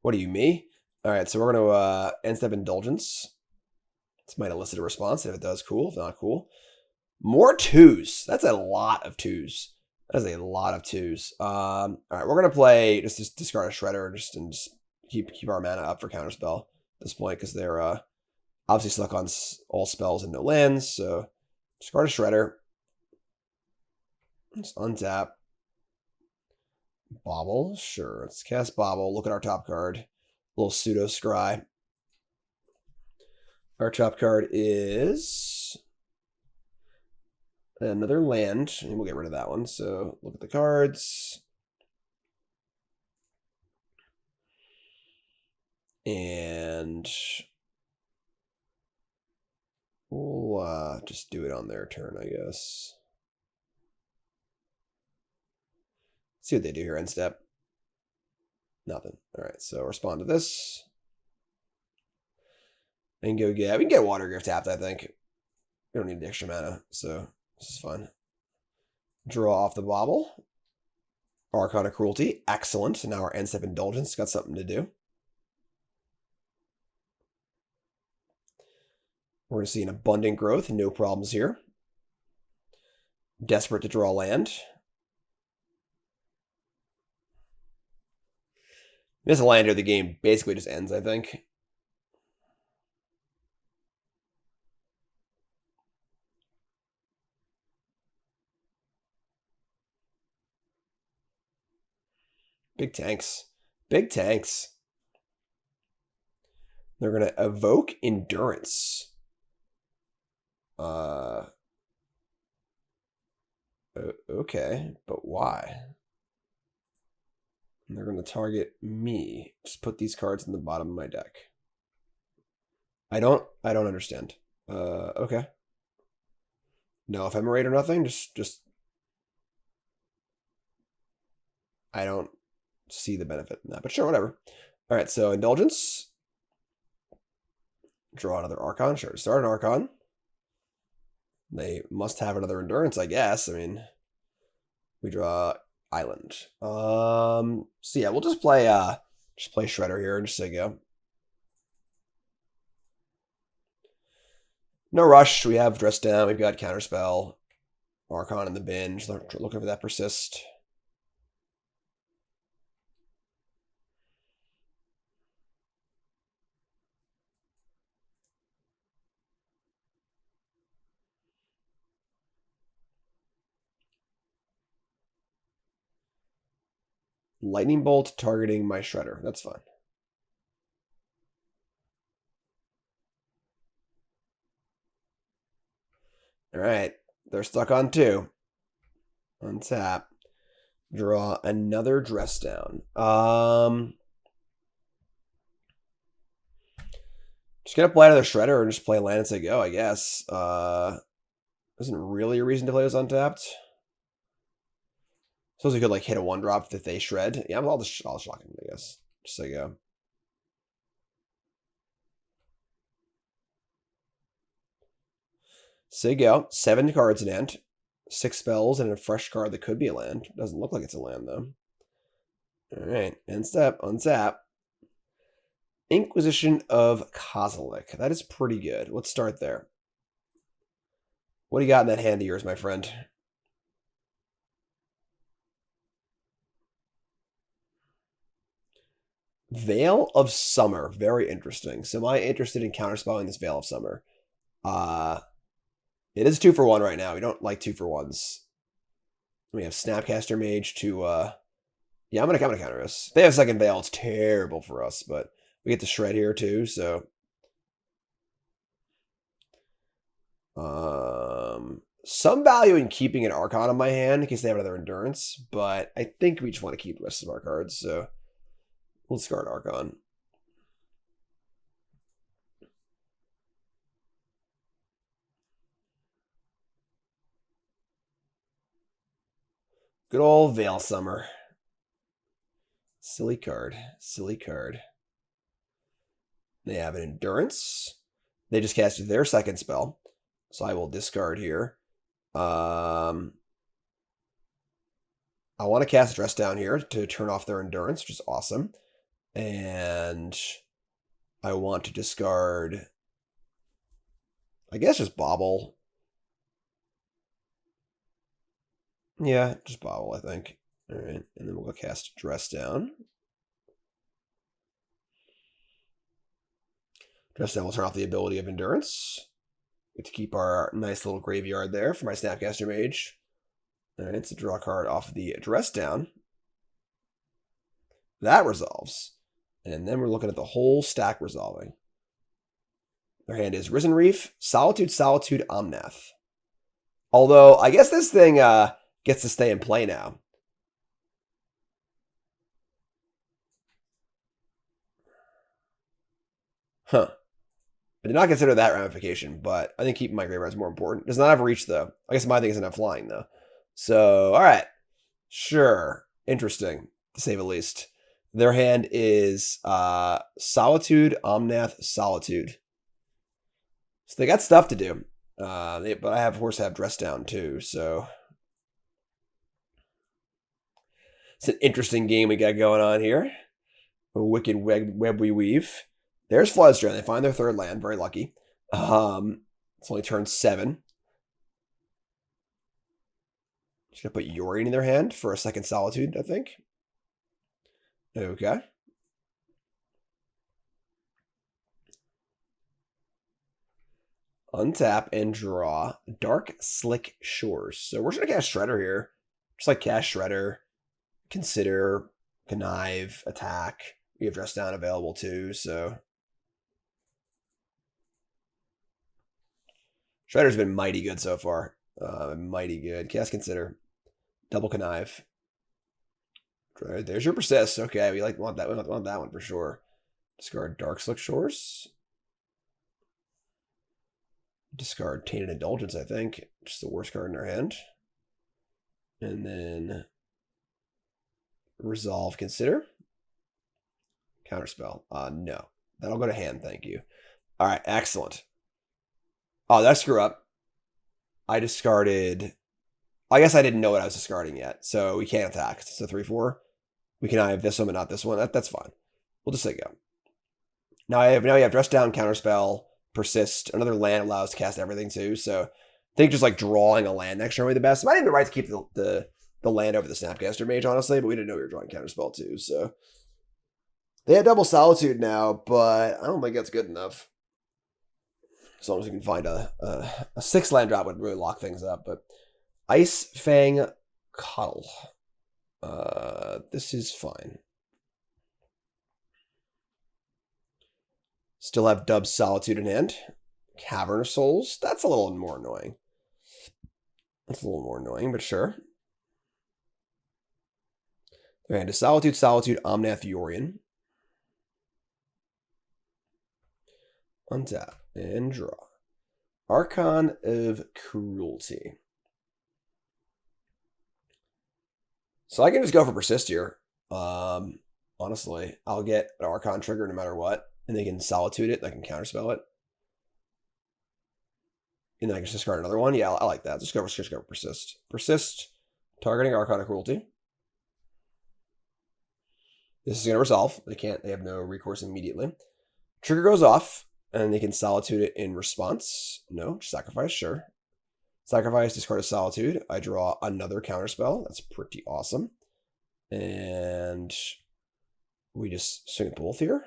What are you, me? All right, so we're going to end step Indulgence. This might elicit a response. If it does, cool. If not, cool. More 2s. That's a lot of 2s. That is a lot of 2s. All right, we're gonna play just discard a Shredder and just keep our mana up for Counterspell at this point because they're obviously stuck on all spells and no lands. So discard a Shredder. Just untap. Bauble, sure. Let's cast Bauble. Look at our top card. A little pseudo scry. Our top card is another land, and we'll get rid of that one. So look at the cards. And we'll just do it on their turn, I guess. See what they do here end step. Nothing. All right, so respond to this. And go get... We can get Watery Grave tapped, I think. We don't need the extra mana, so this is fun. Draw off the Bauble. Archon of Cruelty. Excellent. Now our end step Indulgence got something to do. We're going to see an abundant growth. No problems here. Desperate to draw land. Miss a land here, the game basically just ends, I think. Big tanks. Big tanks. They're going to evoke Endurance. Okay, but why? And they're going to target me. Just put these cards in the bottom of my deck. I don't understand. Okay. No Ephemerate or nothing. Just. I don't see the benefit in that, but sure, whatever. All right, so Indulgence. Draw another Archon. Sure, start an Archon. They must have another Endurance, I guess. I mean, we draw Island. So yeah, we'll just play Shredder here and just say go. No rush. We have Dress Down. We've got Counterspell. Archon in the bin. Just looking for that Persist. Lightning Bolt targeting my Shredder. That's fine. All right. They're stuck on 2. Untap. Draw another Dress Down. Just gonna play another Shredder and just play land and say go, I guess. Isn't really a reason to play this untapped. Suppose we could like hit a 1-drop if they shred. Yeah, I'll shock him, I guess. Just say go. Say go. 7 cards in hand. 6 spells and a fresh card that could be a land. Doesn't look like it's a land though. Alright. End step. Untap. Inquisition of Kozilek. That is pretty good. Let's start there. What do you got in that hand of yours, my friend? Veil of Summer. Very interesting. So am I interested in counterspelling this Veil of Summer? It is 2-for-1 right now. We don't like 2-for-1s. We have Snapcaster Mage to yeah, I'm gonna counter this. If they have second Veil, it's terrible for us, but we get to shred here too, so some value in keeping an Archon in my hand in case they have another Endurance, but I think we just want to keep the rest of our cards, so we'll discard Archon. Good old Veil Summer. Silly card. Silly card. They have an Endurance. They just casted their second spell, so I will discard here. I want to cast Dress Down here to turn off their Endurance, which is awesome. And I want to discard I guess just Bauble. Yeah, just Bauble, I think. All right, and then we'll go cast Dress Down. Dress Down will turn off the ability of Endurance. Get to keep our nice little graveyard there for my Snapcaster Mage. All right, so draw a card off the Dress Down. That resolves. And then we're looking at the whole stack resolving. Their hand is Risen Reef, Solitude, Solitude, Omnath. Although, I guess this thing gets to stay in play now. Huh. I did not consider that ramification, but I think keeping my graveyard is more important. Does not have reach, though. I guess my thing isn't have flying, though. So, all right. Sure. Interesting, to say the least. Their hand is Solitude, Omnath, Solitude. So they got stuff to do. But I have, of course, have Dress Down, too, so... It's an interesting game we got going on here. A wicked web we weave. There's Flooded Strand. They find their third land. Very lucky. It's only turn 7. Just gonna put Yorion in their hand for a second Solitude, I think. Okay. Untap and draw Darkslick Shores. So we're just gonna cast Shredder here. Just like cast Shredder. Consider, connive, attack. We have Dress Down available too, so. Shredder's been mighty good so far. Mighty good. Cast Consider. Double connive. There's your Persist. Okay, we want that. We want that one for sure. Discard Darkslick Shores. Discard Tainted Indulgence, I think. Just the worst card in our hand. And then resolve, consider. Counterspell. No. That'll go to hand, thank you. All right, excellent. Oh, that screw up. I discarded... I guess I didn't know what I was discarding yet, so we can't attack. It's a 3-4. We can have this one, but not this one. That's fine. We'll just say go. Now we have Dress Down, Counterspell, Persist. Another land allows to cast everything too, so I think just like drawing a land next turn would be the best. It might even be right to keep the land over the Snapcaster Mage, honestly, but we didn't know we were drawing Counterspell too, so. They had double Solitude now, but I don't think that's good enough. As long as we can find a 6-land drop would really lock things up, but Ice Fang Cuddle. This is fine. Still have Dub's Solitude in hand. Cavern of Souls. That's a little more annoying. That's a little more annoying, but sure. Their hand is Solitude, Solitude, Omnath, Yorion. Untap and draw. Archon of Cruelty. So I can just go for Persist here. Honestly, I'll get an Archon trigger no matter what. And they can Solitude it, and I can Counterspell it. And then I can just discard another one. Yeah, I like that. Just go for Persist. Persist, targeting Archon of Cruelty. This is going to resolve. They have no recourse immediately. Trigger goes off, and they can Solitude it in response. No, sacrifice, sure. Sacrifice, discard a Solitude. I draw another Counterspell. That's pretty awesome. And we just swing both here.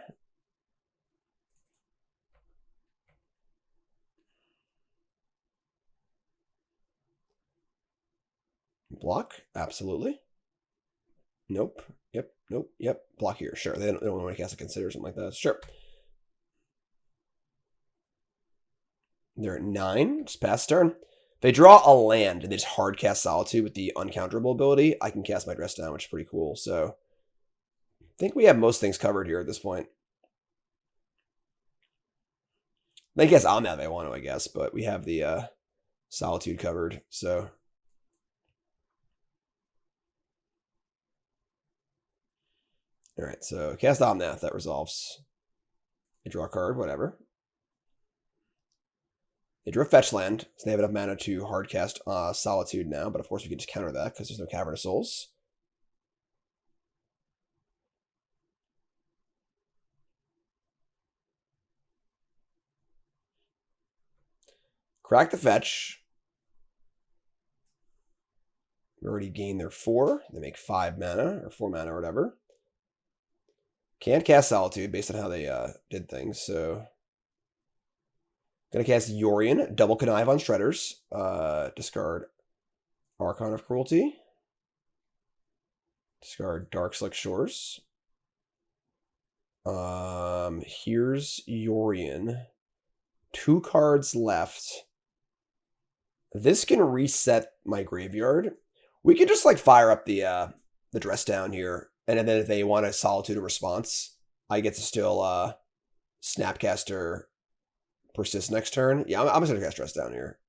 Block, absolutely. Nope. Yep. Nope. Yep. Block here. Sure. They don't want to cast a Consider or something like that. Sure. They're at 9. Just pass turn. They draw a land and they just hard cast Solitude with the uncounterable ability. I can cast my Dress Down, which is pretty cool. So I think we have most things covered here at this point. They guess on that they want to, I guess, but we have the Solitude covered. So all right, so cast Omnath, that resolves. They draw a card, whatever. They drew a fetch land, so they have enough mana to hard cast Solitude now, but of course we can just counter that because there's no Cavern of Souls. Crack the fetch. We already gained their 4. They make 5 mana, or 4 mana, or whatever. Can't cast Solitude based on how they did things, so... Gonna cast Yorion, double Connive on Shredders. Discard Archon of Cruelty. Discard Darkslick Shores. Here's Yorion. 2 cards left. This can reset my graveyard. We could just like fire up the dress down here, and then if they want a Solitude response, I get to still Snapcaster Persist next turn. Yeah, I'm just gonna cast dress down here.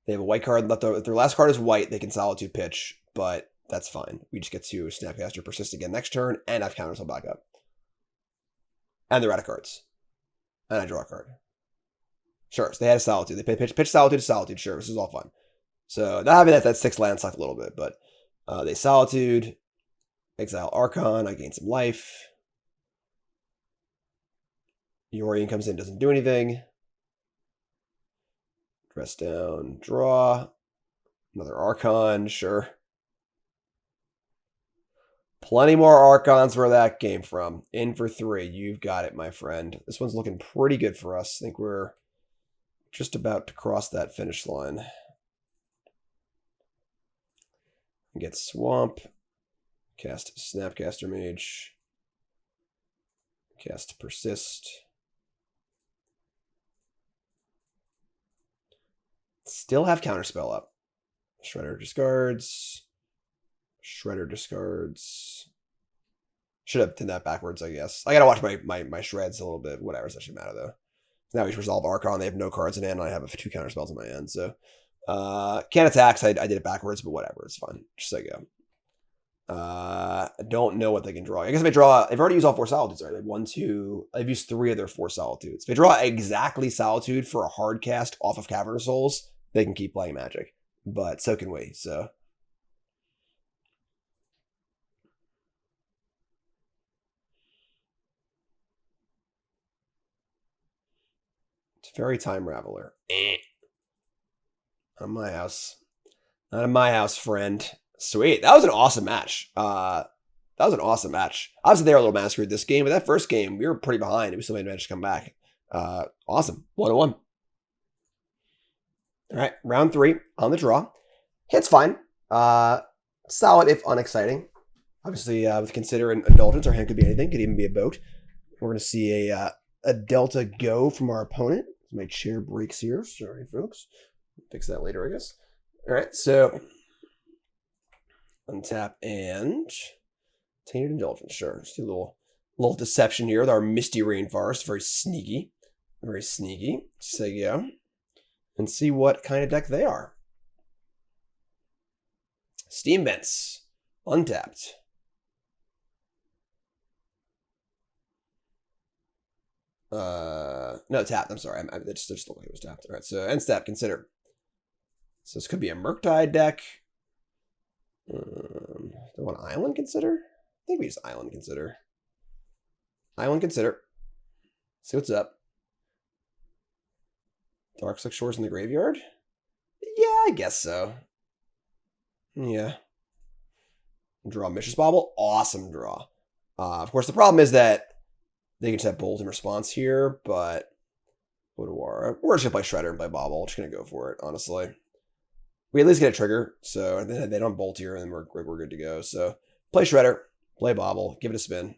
They have a white card left. If their last card is white, they can Solitude pitch, but that's fine. We just get to Snapcaster Persist again next turn, and I've Counterspell back up. And they're out of cards. And I draw a card. Sure, so they had a Solitude. They pitch Solitude to Solitude. Sure, this is all fun. So, not having that 6 land sucked a little bit, but they Solitude, exile Archon, I gain some life. Yorion comes in, doesn't do anything. Dress down, draw. Another Archon, sure. Plenty more Archons where that came from. In for 3. You've got it, my friend. This one's looking pretty good for us. I think we're just about to cross that finish line. Get Swamp. Cast Snapcaster Mage. Cast Persist. Still have Counterspell up. Shredder discards. Shredder discards. Should have done that backwards, I guess. I gotta watch my shreds a little bit. Whatever, it doesn't matter though. Now we resolve Archon. They have no cards in hand, and I have 2 counterspells in my hand. So can't attack. So I did it backwards, but whatever. It's fine. Just so I go. I don't know what they can draw. I guess if they draw, they've already used all 4 Solitudes. Right? They have 1, 2. They've used 3 of their 4 Solitudes. If they draw exactly Solitude for a hard cast off of Cavern of Souls, they can keep playing Magic. But so can we. So. Fairy Time Raveler. Not in my house. Not in my house, friend. Sweet. That was an awesome match. That was an awesome match. Obviously, they were a little massacred this game, but that first game, we were pretty behind. We still managed to come back. Awesome. 1-1. All right. Round 3 on the draw. Hit's fine. Solid if unexciting. Obviously, with Consider and Indulgence, our hand could be anything. Could even be a boat. We're going to see a Delta go from our opponent. My chair breaks here. Sorry, folks. Fix that later, I guess. All right, so untap and Tainted Indulgence. Sure, just a little deception here with our Misty Rainforest. Very sneaky, very sneaky. So yeah, and see what kind of deck they are. Steam Vents, untapped. No, tapped. I'm sorry. It just looked like it was tapped. All right, so end step, Consider. So this could be a Murktide deck. Do I want Island Consider? I think we just Island Consider. Island Consider. See what's up. Darkslick Shores in the graveyard? Yeah, I guess so. Yeah. Draw Mishra's Bauble. Awesome draw. Of course, the problem is that they can just have Bolt in response here, but Otawara. We're just going to play Shredder and play Bauble. Just going to go for it, honestly. We at least get a trigger, so then they don't Bolt here, and we're good to go. So play Shredder, play Bauble, give it a spin.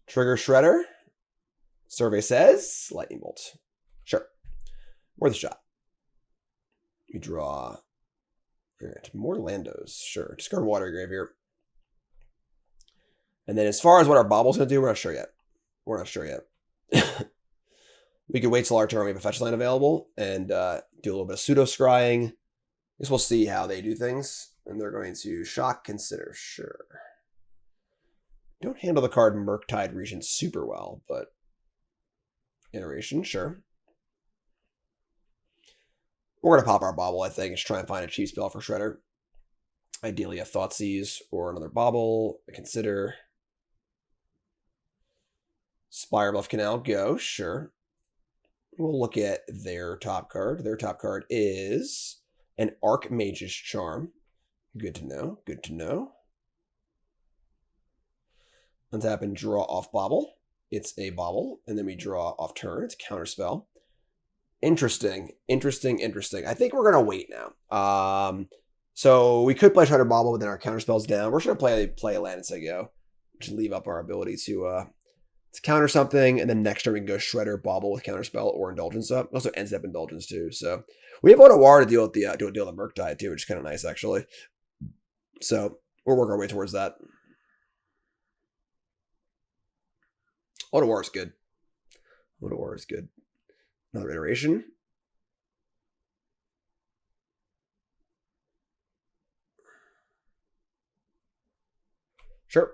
Trigger Shredder. Survey says Lightning Bolt. Sure. Worth a shot. We draw. All right, more Landos. Sure. Discard Watery Grave here. And then as far as what our Bauble's going to do, we're not sure yet. We're not sure yet. We could wait till our turn we have a fetch land available and do a little bit of pseudo scrying. I guess we'll see how they do things. And they're going to shock, consider, sure. Don't handle the card Murktide Regent super well, but iteration, sure. We're going to pop our Bauble, I think, and just try and find a cheap spell for Shredder. Ideally a Thoughtseize or another Bauble, a Consider. Spirebluff Canal, go, sure. We'll look at their top card. Their top card is an Archmage's Charm. Good to know, good to know. Untap and draw off Bauble. It's a Bauble, and then we draw off turn. It's Counterspell. Interesting. I think we're gonna wait now. So we could play Shredder Bauble, but then our Counterspell's down. We're just gonna play a land and say go. Just leave up our ability to counter something, and then next turn we can go Shredder Bauble with Counterspell or Indulgence up. It also ends up Indulgence too. So we have Otawara to deal with the Murktide too, which is kind of nice actually. So we're working our way towards that. Otawara is good. Otawara is good. Another iteration. Sure.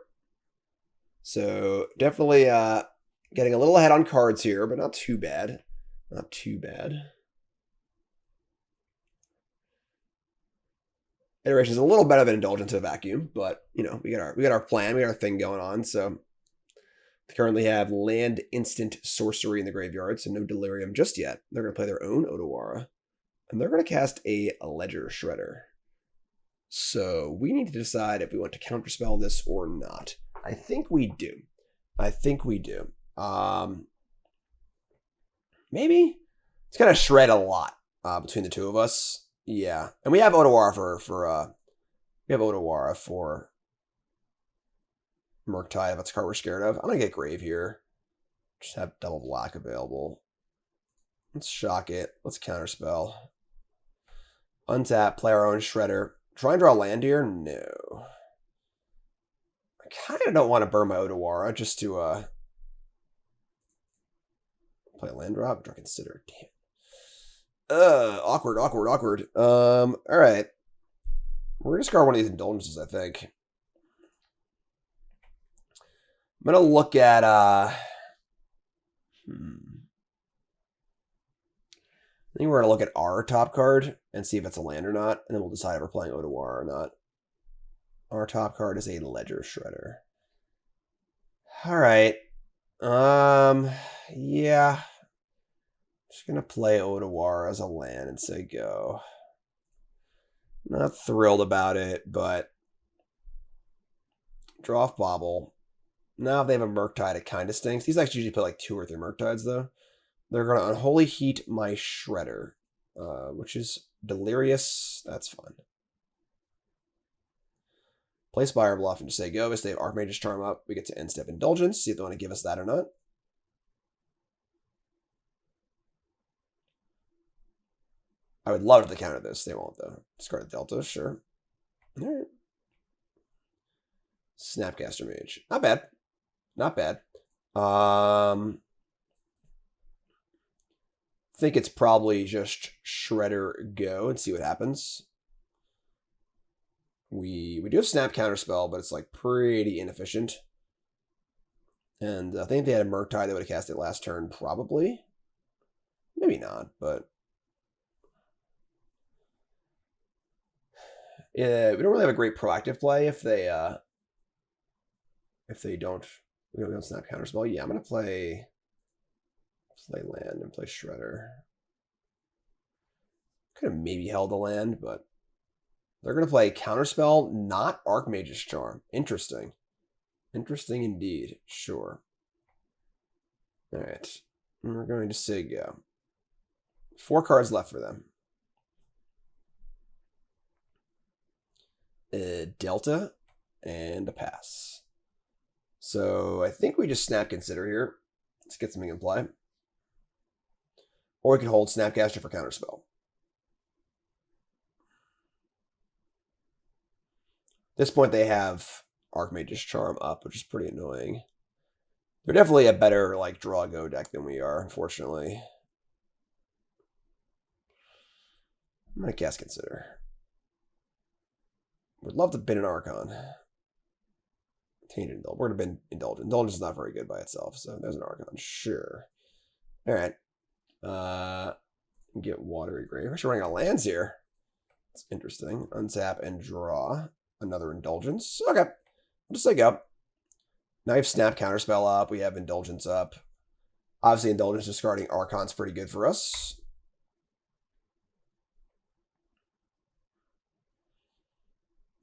So definitely getting a little ahead on cards here, but not too bad. Not too bad. Iteration is a little better than Indulgence to Vacuum, but you know, we got our plan, we got our thing going on. So they currently have land instant sorcery in the graveyard, so no Delirium just yet. They're gonna play their own Otawara. And they're gonna cast a Ledger Shredder. So we need to decide if we want to counterspell this or not. I think we do. Maybe it's gonna shred a lot between the two of us. Yeah, and we have Otawara for Murktide. That's a card we're scared of. I'm gonna get Grave here. Just have double black available. Let's shock it. Let's counterspell. Untap. Play our own Shredder. Try and draw land here. No. I kind of don't want to burn my Otawara just to play a land drop. Draw Consider. Damn. Awkward. All right. We're gonna discard one of these Indulgences, I think. I'm gonna look at I think we're gonna look at our top card and see if it's a land or not, and then we'll decide if we're playing Otawara or not. Our top card is a Ledger Shredder. All right. Yeah. Just gonna play Otawara as a land and say go. Not thrilled about it, but draw off Bauble. Now if they have a Murktide, it kind of stinks. These actually usually play like 2 or 3 Murktides though. They're gonna Unholy Heat my Shredder, which is Delirious. That's fun. Play Spire Bluff and just say go. If they have Archmage's Charm up, we get to end step Indulgence. See if they want to give us that or not. I would love to counter this. They won't though. Discard Delta, sure. All right. Snapcaster Mage. Not bad. Not bad. Think it's probably just Shredder go and see what happens. We do have Snap Counterspell, but it's like pretty inefficient. And I think if they had a Murktide, they would have cast it last turn, probably. Maybe not, but yeah, we don't really have a great proactive play if they don't. We don't Snap Counterspell. Yeah, I'm gonna play land and play Shredder. Could have maybe held a land, but they're gonna play Counterspell, not Archmage's Charm. Interesting. Interesting indeed. Sure. All right. We're going to say go. 4 cards left for them. Delta and a pass. So I think we just Snap Consider here. Let's get something in play. Or we can hold Snapcaster for Counterspell. At this point, they have Archmage's Charm up, which is pretty annoying. They're definitely a better like draw go deck than we are, unfortunately. I'm gonna cast Consider. Would love to bin an Archon. Tainted Indulgence. We're gonna bin Indulgence. Indulgence is not very good by itself, so there's an Archon. Sure. All right. Get Watery Grave. We're actually running out of lands here. It's interesting. Untap and draw another Indulgence. Okay. I'll just say go. Now we have Snap Counterspell up. We have Indulgence up. Obviously, Indulgence discarding Archon's pretty good for us.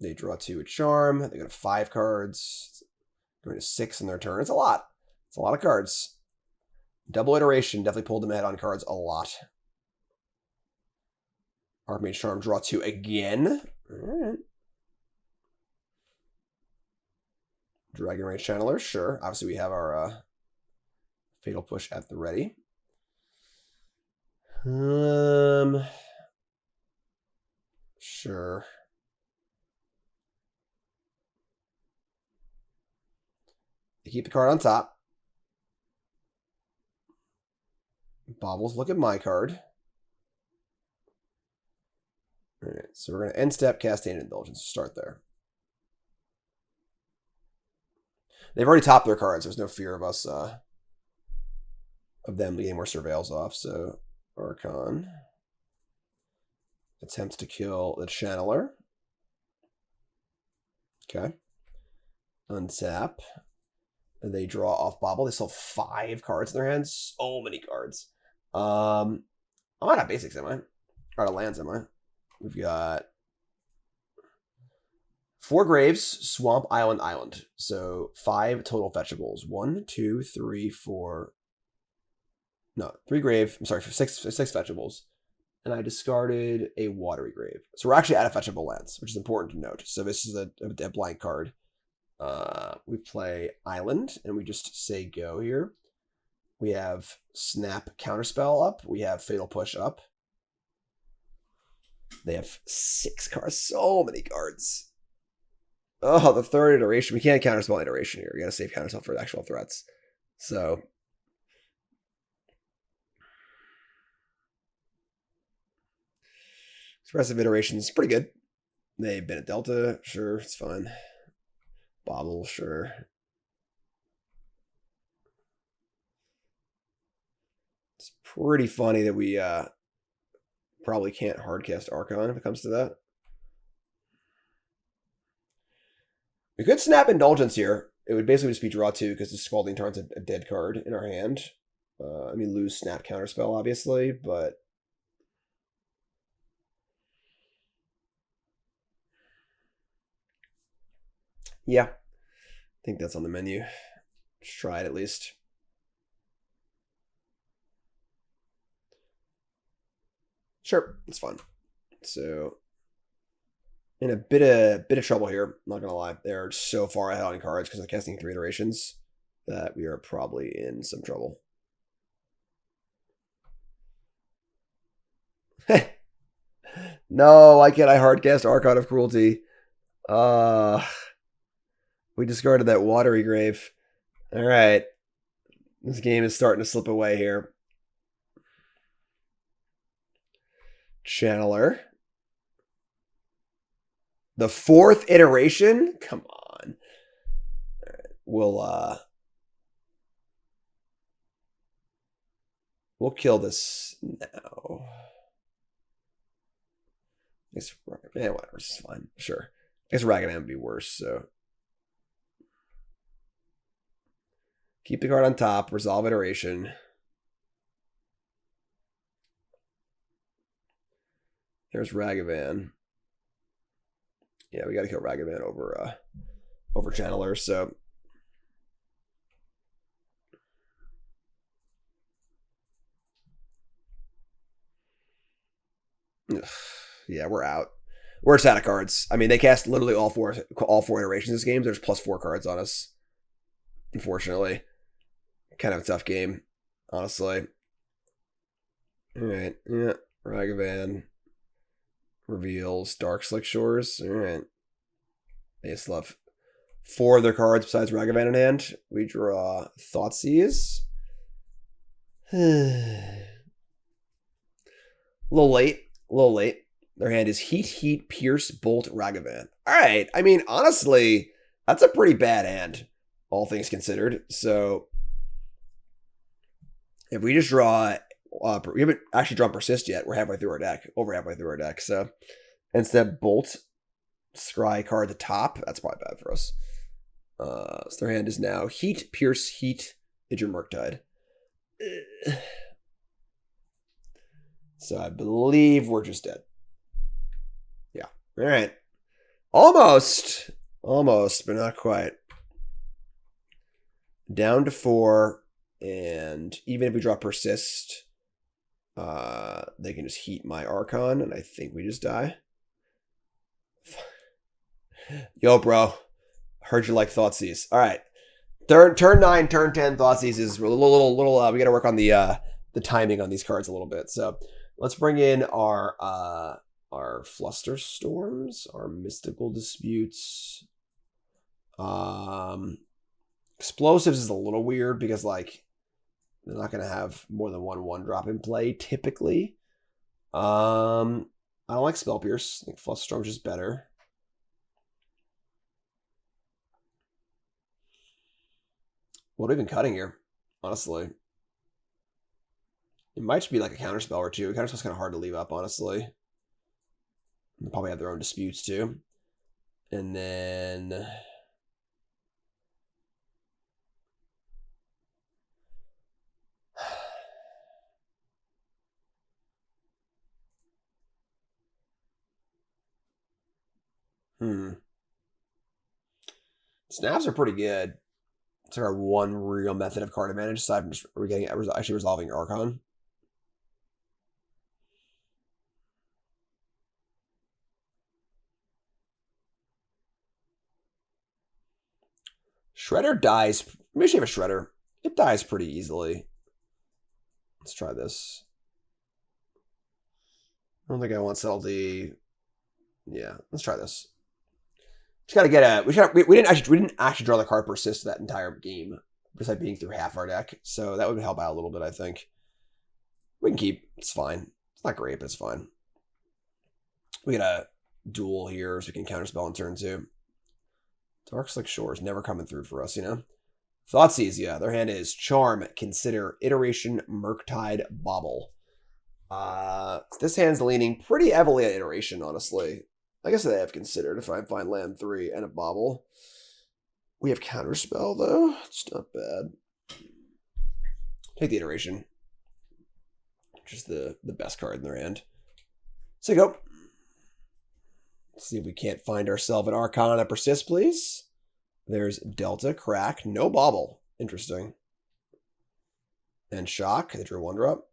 They draw 2 with Charm. They got 5 cards. Going to 6 in their turn. It's a lot. It's a lot of cards. Double Iteration definitely pulled them ahead on cards a lot. Archmage Charm, draw 2 again. All right. Dragon Rage Channeler, sure. Obviously, we have our Fatal Push at the ready. Sure. They keep the card on top. Baubles, look at my card. All right, so we're going to end step, cast Tainted Indulgence. Start there. They've already topped their cards. There's no fear of us, of them getting more surveils off. So Archon attempts to kill the Channeler. Okay. Untap. And they draw off Bauble. They still have 5 cards in their hands. So many cards. I'm out of basics, am I? Or out of lands, am I? We've got 4 Graves, Swamp, Island, Island. So 5 total fetchables. 1, 2, 3, 4. No, 3 Grave. I'm sorry, 6 fetchables. And I discarded a Watery Grave. So we're actually out of fetchable lands, which is important to note. So this is a blank card. We play Island, and we just say go here. We have Snap Counterspell up. We have Fatal Push up. They have 6 cards. So many cards. Oh, the third iteration. We can't counterspell iteration here. We gotta save counterspell for actual threats. So expressive iteration is pretty good. They've been at Delta, sure, it's fine. Bauble, sure. It's pretty funny that we probably can't hardcast Archon if it comes to that. We could snap Indulgence here. It would basically just be draw 2 because the Scalding Tarn's a dead card in our hand. I mean, lose Snap Counterspell, obviously, but yeah, I think that's on the menu. Let's try it at least. Sure, it's fun. So in a bit of trouble here, not gonna lie. They're so far ahead on cards because I'm casting 3 iterations that we are probably in some trouble. No, why can't I hardcast Archon of Cruelty? We discarded that Watery Grave. All right. This game is starting to slip away here. Channeler. The 4th iteration? Come on. All right. We'll kill this now. Yeah, whatever. It's fine. Sure. I guess Ragavan would be worse, so. Keep the card on top. Resolve iteration. There's Ragavan. Yeah, we got to kill Ragavan over Channeler, so. Ugh. Yeah, we're out. We're just out of cards. I mean, they cast literally all four iterations this game. There's +4 cards on us. Unfortunately. Kind of a tough game, honestly. Alright, yeah. Ragavan. Reveals Darkslick Shores. Alright. They still have 4 of their cards besides Ragavan in hand. We draw Thoughtseize. A little late. Their hand is Heat, Pierce, Bolt, Ragavan. Alright, I mean, honestly, that's a pretty bad hand, all things considered. So, if we just draw, we haven't actually drawn Persist yet. We're halfway through our deck, over halfway through our deck. So, instead, Bolt, scry card at the top. That's probably bad for us. So their hand is now Heat, Pierce, Heat, Idrim Murktide. So I believe we're just dead. Yeah. All right. Almost. Almost, but not quite. Down to 4. And even if we draw Persist, they can just heat my Archon, and I think we just die. Yo, bro. Heard you like Thoughtseize. All right. Turn 9, turn 10, Thoughtseize is a little we got to work on the timing on these cards a little bit. So let's bring in our Flusterstorms, our Mystical Disputes. Explosives is a little weird because, like, they're not going to have more than one drop in play, typically. I don't like Spell Pierce. I think Flusterstorm is just better. What are we even cutting here, honestly? It might just be like a Counterspell or two. Counterspell's kind of hard to leave up, honestly. They'll probably have their own disputes, too. And then... Snaps are pretty good. It's our one real method of card advantage, aside from just actually resolving Archon. Shredder dies. Maybe we have a Shredder. It dies pretty easily. Let's try this. I don't think I want Subtlety. Yeah, let's try this. Just gotta get a. We didn't actually draw the card Persist that entire game, besides being through half our deck. So that would help out a little bit, I think. We can keep. It's fine. It's not great, but it's fine. We got a duel here, so we can counterspell in turn 2. Darkslick Shores never coming through for us, you know. Thoughtseize, yeah. Their hand is Charm, Consider, Iteration, Murktide, Bauble. This hand's leaning pretty heavily at Iteration, honestly. I guess they have Considered if I find land 3 and a Bauble. We have Counterspell, though. It's not bad. Take the Iteration. Which is the best card in their hand. So you go. Let's see if we can't find ourselves an Archon that Persist, please. There's Delta, Crack, no Bauble. Interesting. And Shock. They drew 1-drop.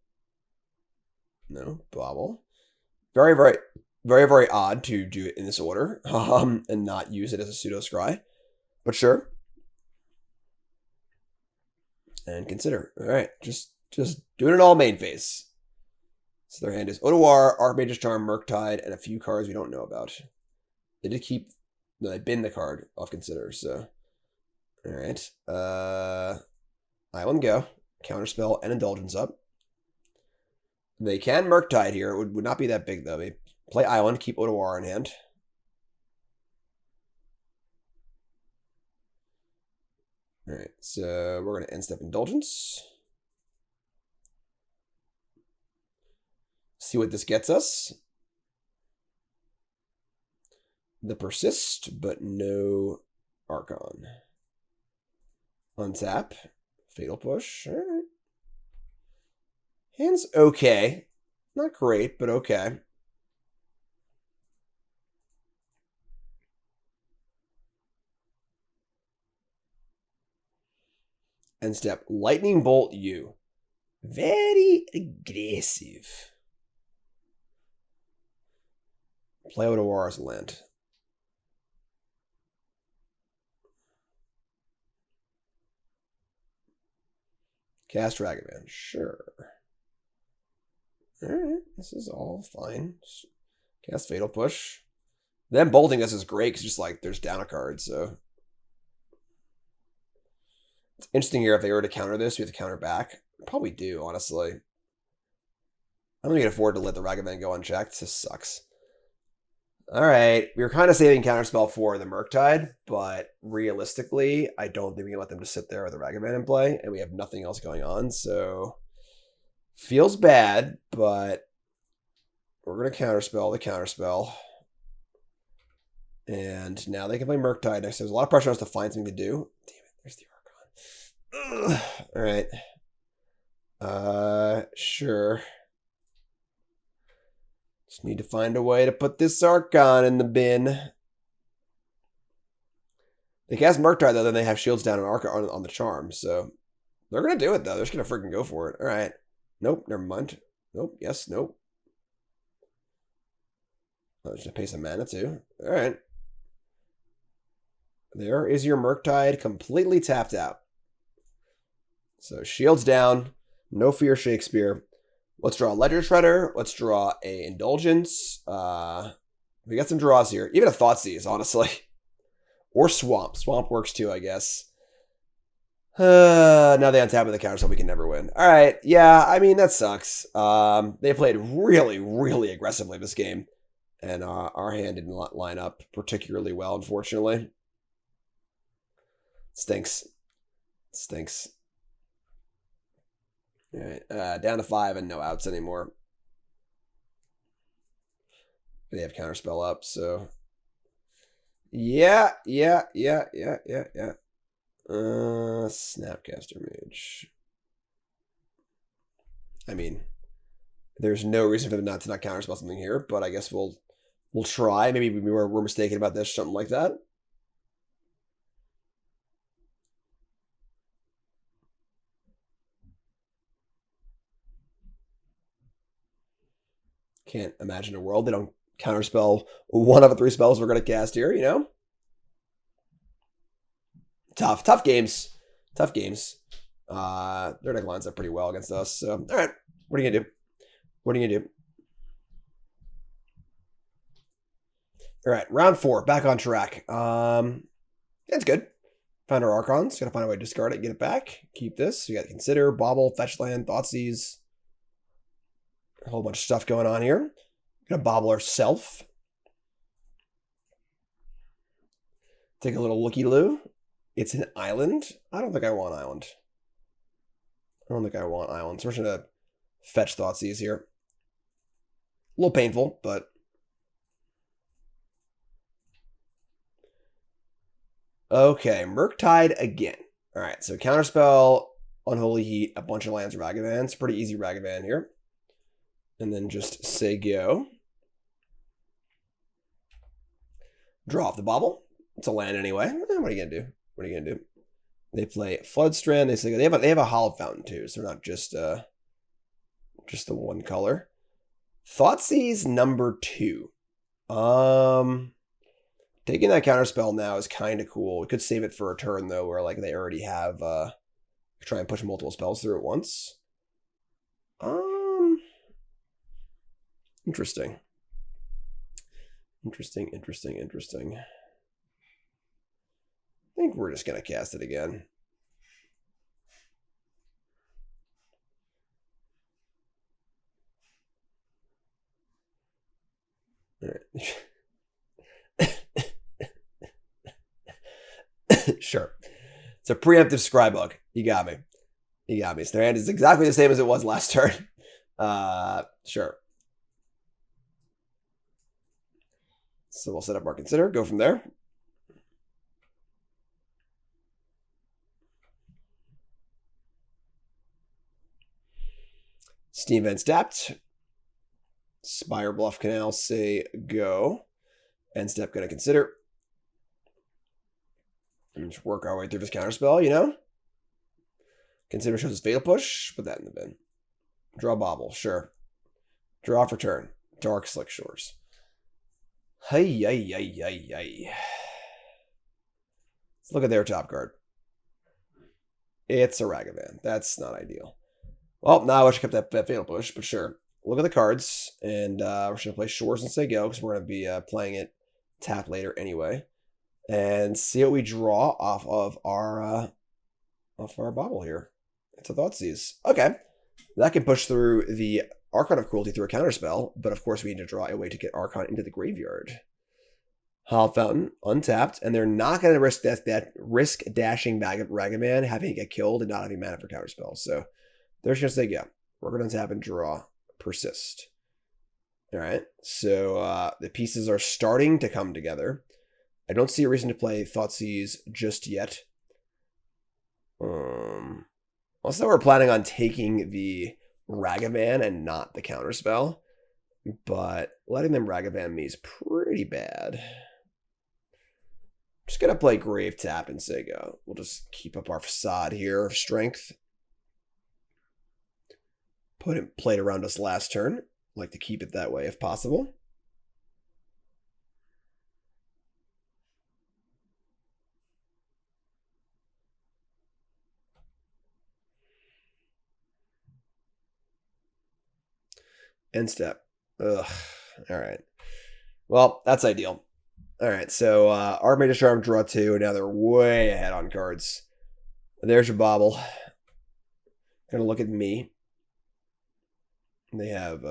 No Bauble. Very, very, very, very odd to do it in this order and not use it as a pseudo scry. But sure. And Consider. All right. Just doing it all main phase. So their hand is Otawara, Archmage's Charm, Murktide, and a few cards we don't know about. They did keep... No, they bin the card off Consider, so... Alright. Island go. Counterspell and Indulgence up. They can Murktide here. It would not be that big, though. They play Island, keep Otawara in hand. Alright, so we're going to end step Indulgence. See what this gets us. The Persist, but no Archon. Untap. Fatal Push. All right. Hand's okay. Not great, but okay. End step. Lightning Bolt you. Very aggressive. Play Otawara's land. Cast Ragavan. Sure. Alright. This is all fine. Cast Fatal Push. Them bolting us is great because just like there's down a card, so. It's interesting here if they were to counter this, we have to counter back. Probably do, honestly. I'm going to afford to let the Ragavan go unchecked. This sucks. Alright, we were kind of saving Counterspell for the Murktide, but realistically, I don't think we can let them just sit there with the Ragavan in play, and we have nothing else going on, so... Feels bad, but we're going to Counterspell the Counterspell. And now they can play Murktide next. There's a lot of pressure on us to find something to do. Damn it, there's the Archon. Ugh. Alright. Sure. Just need to find a way to put this Archon in the bin. They cast Murktide, though, then they have shields down and Archon on the charm, so they're going to do it, though. They're just going to freaking go for it. Alright. Nope, never mind. Nope, yes, nope. Oh, just pay some mana, too. Alright. There is your Murktide completely tapped out. So shields down. No fear, Shakespeare. Let's draw a Ledger Shredder. Let's draw a Indulgence. We got some draws here. Even a Thoughtseize, honestly. Or Swamp. Swamp works too, I guess. Now they untap with the counter, so we can never win. All right. Yeah, I mean, that sucks. They played really, really aggressively this game. And our hand didn't line up particularly well, unfortunately. Stinks. Stinks. All right, down to 5 and no outs anymore. They have Counterspell up, so yeah. Snapcaster Mage. I mean, there's no reason for them not to counterspell something here, but I guess we'll try. Maybe we're mistaken about this, something like that. Can't imagine a world they don't counterspell one of the 3 spells we're going to cast here, you know? Tough games. Tough games. Their deck lines up pretty well against us, so, all right. What are you going to do? What are you going to do? All right, round 4, back on track. It's good. Found our Archons. Got to find a way to discard it, get it back. Keep this. We got to Consider, Bauble, Fetch Land, Thoughtseize. A whole bunch of stuff going on here. Gonna Bauble ourself. Take a little looky-loo. It's an island. I don't think I want island. I don't think I want island. So we're just gonna fetch Thoughtseize here. A little painful, but okay, Murktide again. All right, so Counterspell, Unholy Heat, a bunch of lands, Ragavan. It's a pretty easy Ragavan here. And then just say go. Draw off the Bauble. It's a land anyway. What are you gonna do? What are you gonna do? They play Flooded Strand. They say they have a Hollow Fountain too, so they're not just the one color. Thoughtseize number 2. Taking that Counterspell now is kind of cool. We could save it for a turn though, where like they already have try and push multiple spells through at once. Interesting. Interesting. I think we're just going to cast it again. All right. Sure. It's a preemptive Scrybug. You got me. So their hand is exactly the same as it was last turn. Sure. So we'll set up our Consider, go from there. Steam Vent tapped. Spire Bluff Canal, say go. End step gonna Consider. And just work our way through this Counterspell, you know? Consider shows his Fatal Push. Put that in the bin. Draw Bauble, sure. Draw for turn. Darkslick Shores. Hey. Let's look at their top card. It's a Ragavan. That's not ideal. Well, now I wish I kept that Fatal Push, but sure. Look at the cards, and we're just going to play Shores and say go, because we're going to be playing it tap later anyway. And see what we draw off of our Bauble here. It's a Thoughtseize. Okay. That can push through the Archon of Cruelty through a Counterspell, but of course we need to draw a way to get Archon into the graveyard. Hollow Fountain, untapped, and they're not going to risk dashing Ragavan having it get killed and not having mana for Counterspell. So they're just going to say, yeah, we're going to tap and draw Persist. All right, so the pieces are starting to come together. I don't see a reason to play Thoughtseize just yet. Also, we're planning on taking the Ragavan and not the Counterspell. But letting them Ragavan me is pretty bad. Just gonna play Grave Tap and say go. We'll just keep up our facade here of strength. Played around us last turn. Like to keep it that way if possible. End step. Ugh. Alright. Well, that's ideal. Alright, so Archmage's Charm, draw 2. Now they're way ahead on cards. There's your Bauble. Gonna look at me. They have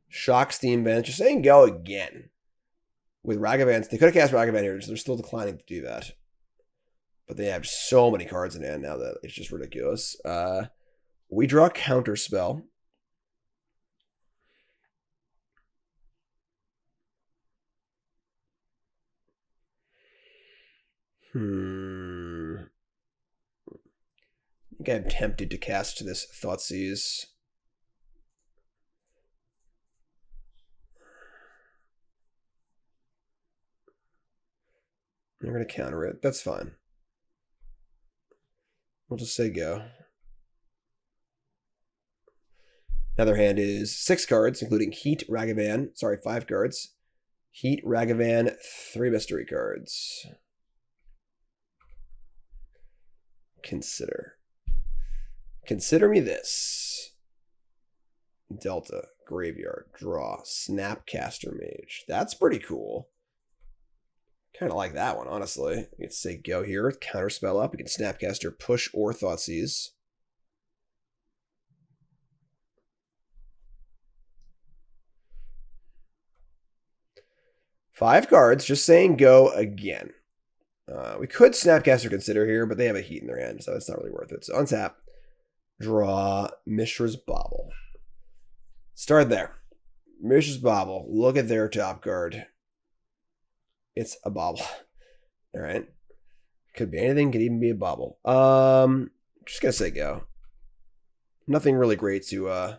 Shock, Steam Bench. Just saying go again. With Ragavans. They could have cast Ragavan here. They're still declining to do that. But they have so many cards in hand now that it's just ridiculous. We draw Counterspell. I think I'm tempted to cast this Thoughtseize. They're going to counter it. That's fine. We'll just say go. Another hand is 6 cards, including Heat, Ragavan. Sorry, 5 cards. Heat, Ragavan, 3 mystery cards. Consider me this. Delta, Graveyard, draw, Snapcaster Mage. That's pretty cool. Kind of like that one, honestly. We can say go here, Counterspell up. We can Snapcaster, push, or Thoughtseize. Five cards, just saying go again. We could Snapcaster Consider here, but they have a Heat in their hand, so it's not really worth it. So untap, draw Mishra's Bauble. Start there. Mishra's Bauble. Look at their top card. It's a Bauble. All right. Could be anything. Could even be a Bauble. Just gonna say go. Nothing really great to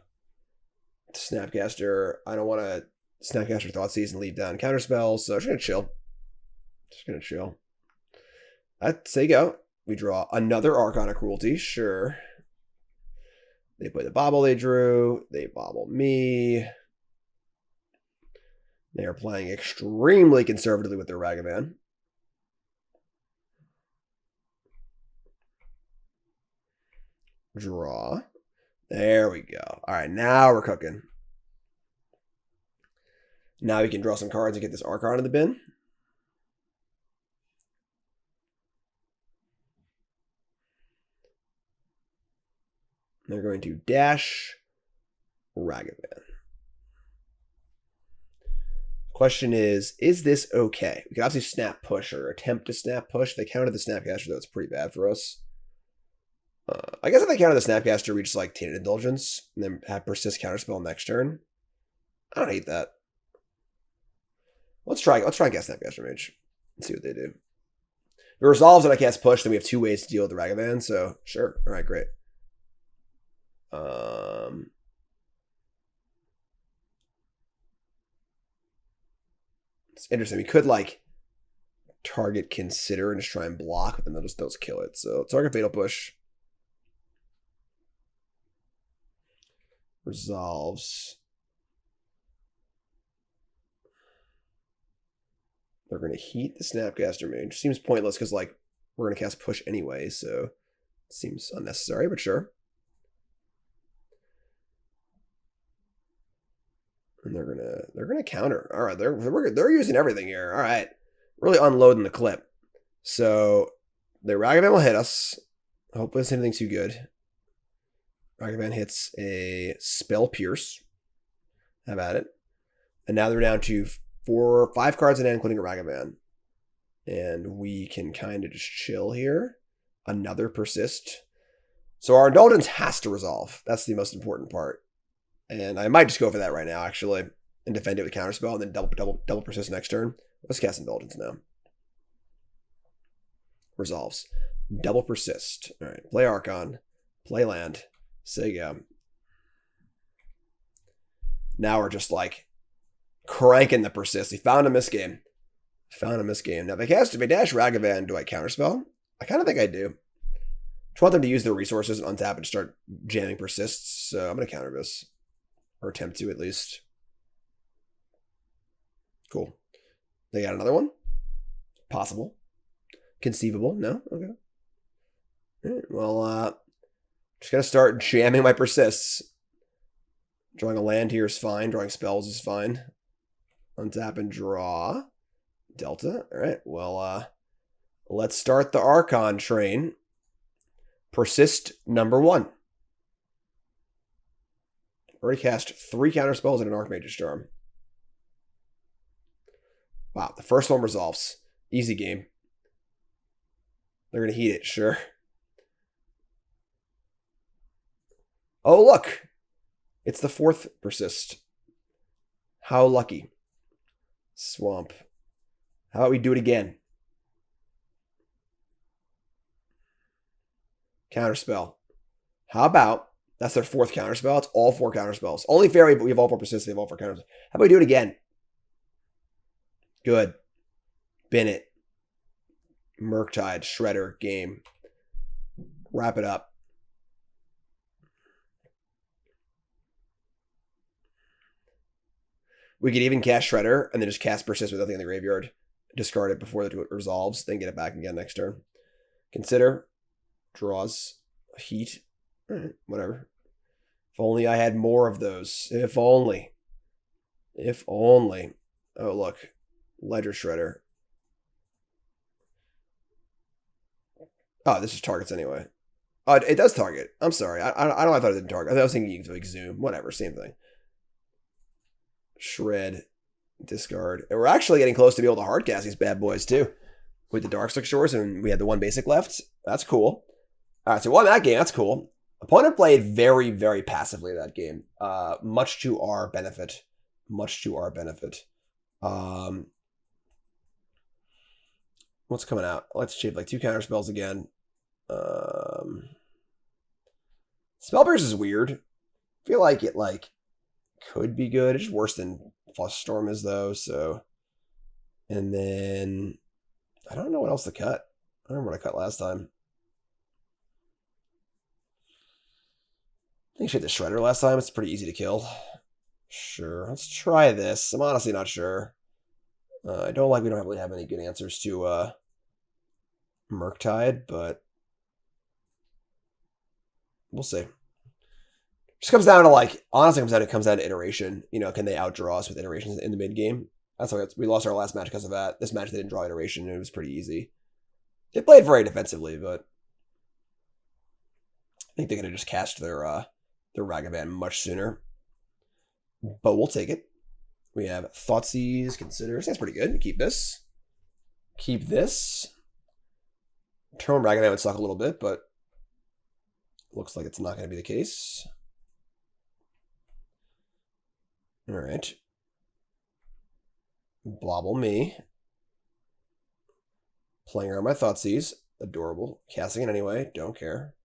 Snapcaster. I don't want to Snapcaster Thoughtseize and leave down Counterspell, so I'm just gonna chill. I'd say go. We draw another Archon of Cruelty, sure. They play the Bauble they drew. They Bauble me. They are playing extremely conservatively with their Ragavan. Draw. There we go. All right, now we're cooking. Now we can draw some cards and get this Archon in the bin. They're going to dash Ragavan. Question is this okay? We can obviously snap push or attempt to snap push. If they counter the Snapcaster, though, it's pretty bad for us. I guess if they counter the Snapcaster, we just like Tainted Indulgence and then have Persist Counterspell next turn. I don't hate that. Let's try and cast Snapcaster Mage and see what they do. If it resolves and I cast push, then we have 2 ways to deal with the Ragavan, so sure. Alright, great. It's interesting. We could like target Consider and just try and block, but then they'll just kill it. So target Fatal Push. Resolves. They're going to Heat the Snapcaster Mage. Seems pointless because like we're going to cast push anyway, so it seems unnecessary, but sure. And they're gonna counter. All right, they're using everything here. All right, really unloading the clip. So the Ragavan will hit us. Hopefully, it's anything too good. Ragavan hits a Spell Pierce. How about it? And now they're down to 5 cards in hand, including a Ragavan. And we can kind of just chill here. Another Persist. So our Indulgence has to resolve. That's the most important part. And I might just go for that right now, actually, and defend it with Counterspell, and then double Persist next turn. Let's cast Indulgence now. resolves. Double persist. All right, play Archon, play land, say go. Now we're just like cranking the persist. He found a misgame. Found a misgame. Now if I dash Ragavan, do I counterspell? I kind of think I do. Just want them to use their resources and untap and start jamming persists. So I'm gonna counter this. Or attempt to at least. Cool. They got another one? Possible. Conceivable? No? Okay. All right, well, just gonna start jamming my persists. Drawing a land here is fine. Drawing spells is fine. Untap and draw. Delta. All right, well, let's start the Archon train. Persist number 1. Already cast 3 counterspells and an Archmage's Charm. Wow, the first one resolves. Easy game. They're going to heat it, sure. Oh, look. It's the 4th persist. How lucky. Swamp. How about we do it again? Counterspell. How about, that's their 4th counterspell. It's all 4 counterspells. Only fairy, but we have all 4 persist. They have all 4 counters. How about we do it again? Good. Bin it. Murktide, Shredder, game. Wrap it up. We could even cast Shredder and then just cast Persist with nothing in the graveyard. Discard it before it resolves, then get it back again next turn. Consider. Draws. Heat. Whatever. If only I had more of those. If only. If only. Oh, look. Ledger Shredder. Oh, this is targets anyway. Oh, it does target. I'm sorry. I thought it didn't target. I was thinking you could Exhume. Whatever. Same thing. Shred. Discard. And we're actually getting close to be able to hardcast these bad boys too. With the Darkslick Shores, and we had the 1 basic left. That's cool. Alright, so we won that game. That's cool. Opponent played very, very passively that game. Much to our benefit. Much to our benefit. What's coming out? Let's shape like 2 counterspells again. Spellburst is weird. I feel like it could be good. It's worse than Flusterstorm is though, so. And then I don't know what else to cut. I don't remember what I cut last time. I think she hit the Shredder last time. It's pretty easy to kill. Sure. Let's try this. I'm honestly not sure. I don't we don't really have any good answers to Murktide, but we'll see. Just comes down to honestly it comes down to iteration. You know, can they outdraw us with iterations in the mid game? That's why we lost our last match because of that. This match they didn't draw iteration and it was pretty easy. They played very defensively, but I think they could have just cast their Ragavan much sooner. But we'll take it. We have Thoughtseize, Consider. Sounds pretty good. Keep this. Keep this. Turn Ragavan would suck a little bit, but looks like it's not going to be the case. All right. Bauble me. Playing around my Thoughtseize. Adorable. Casting it anyway. Don't care.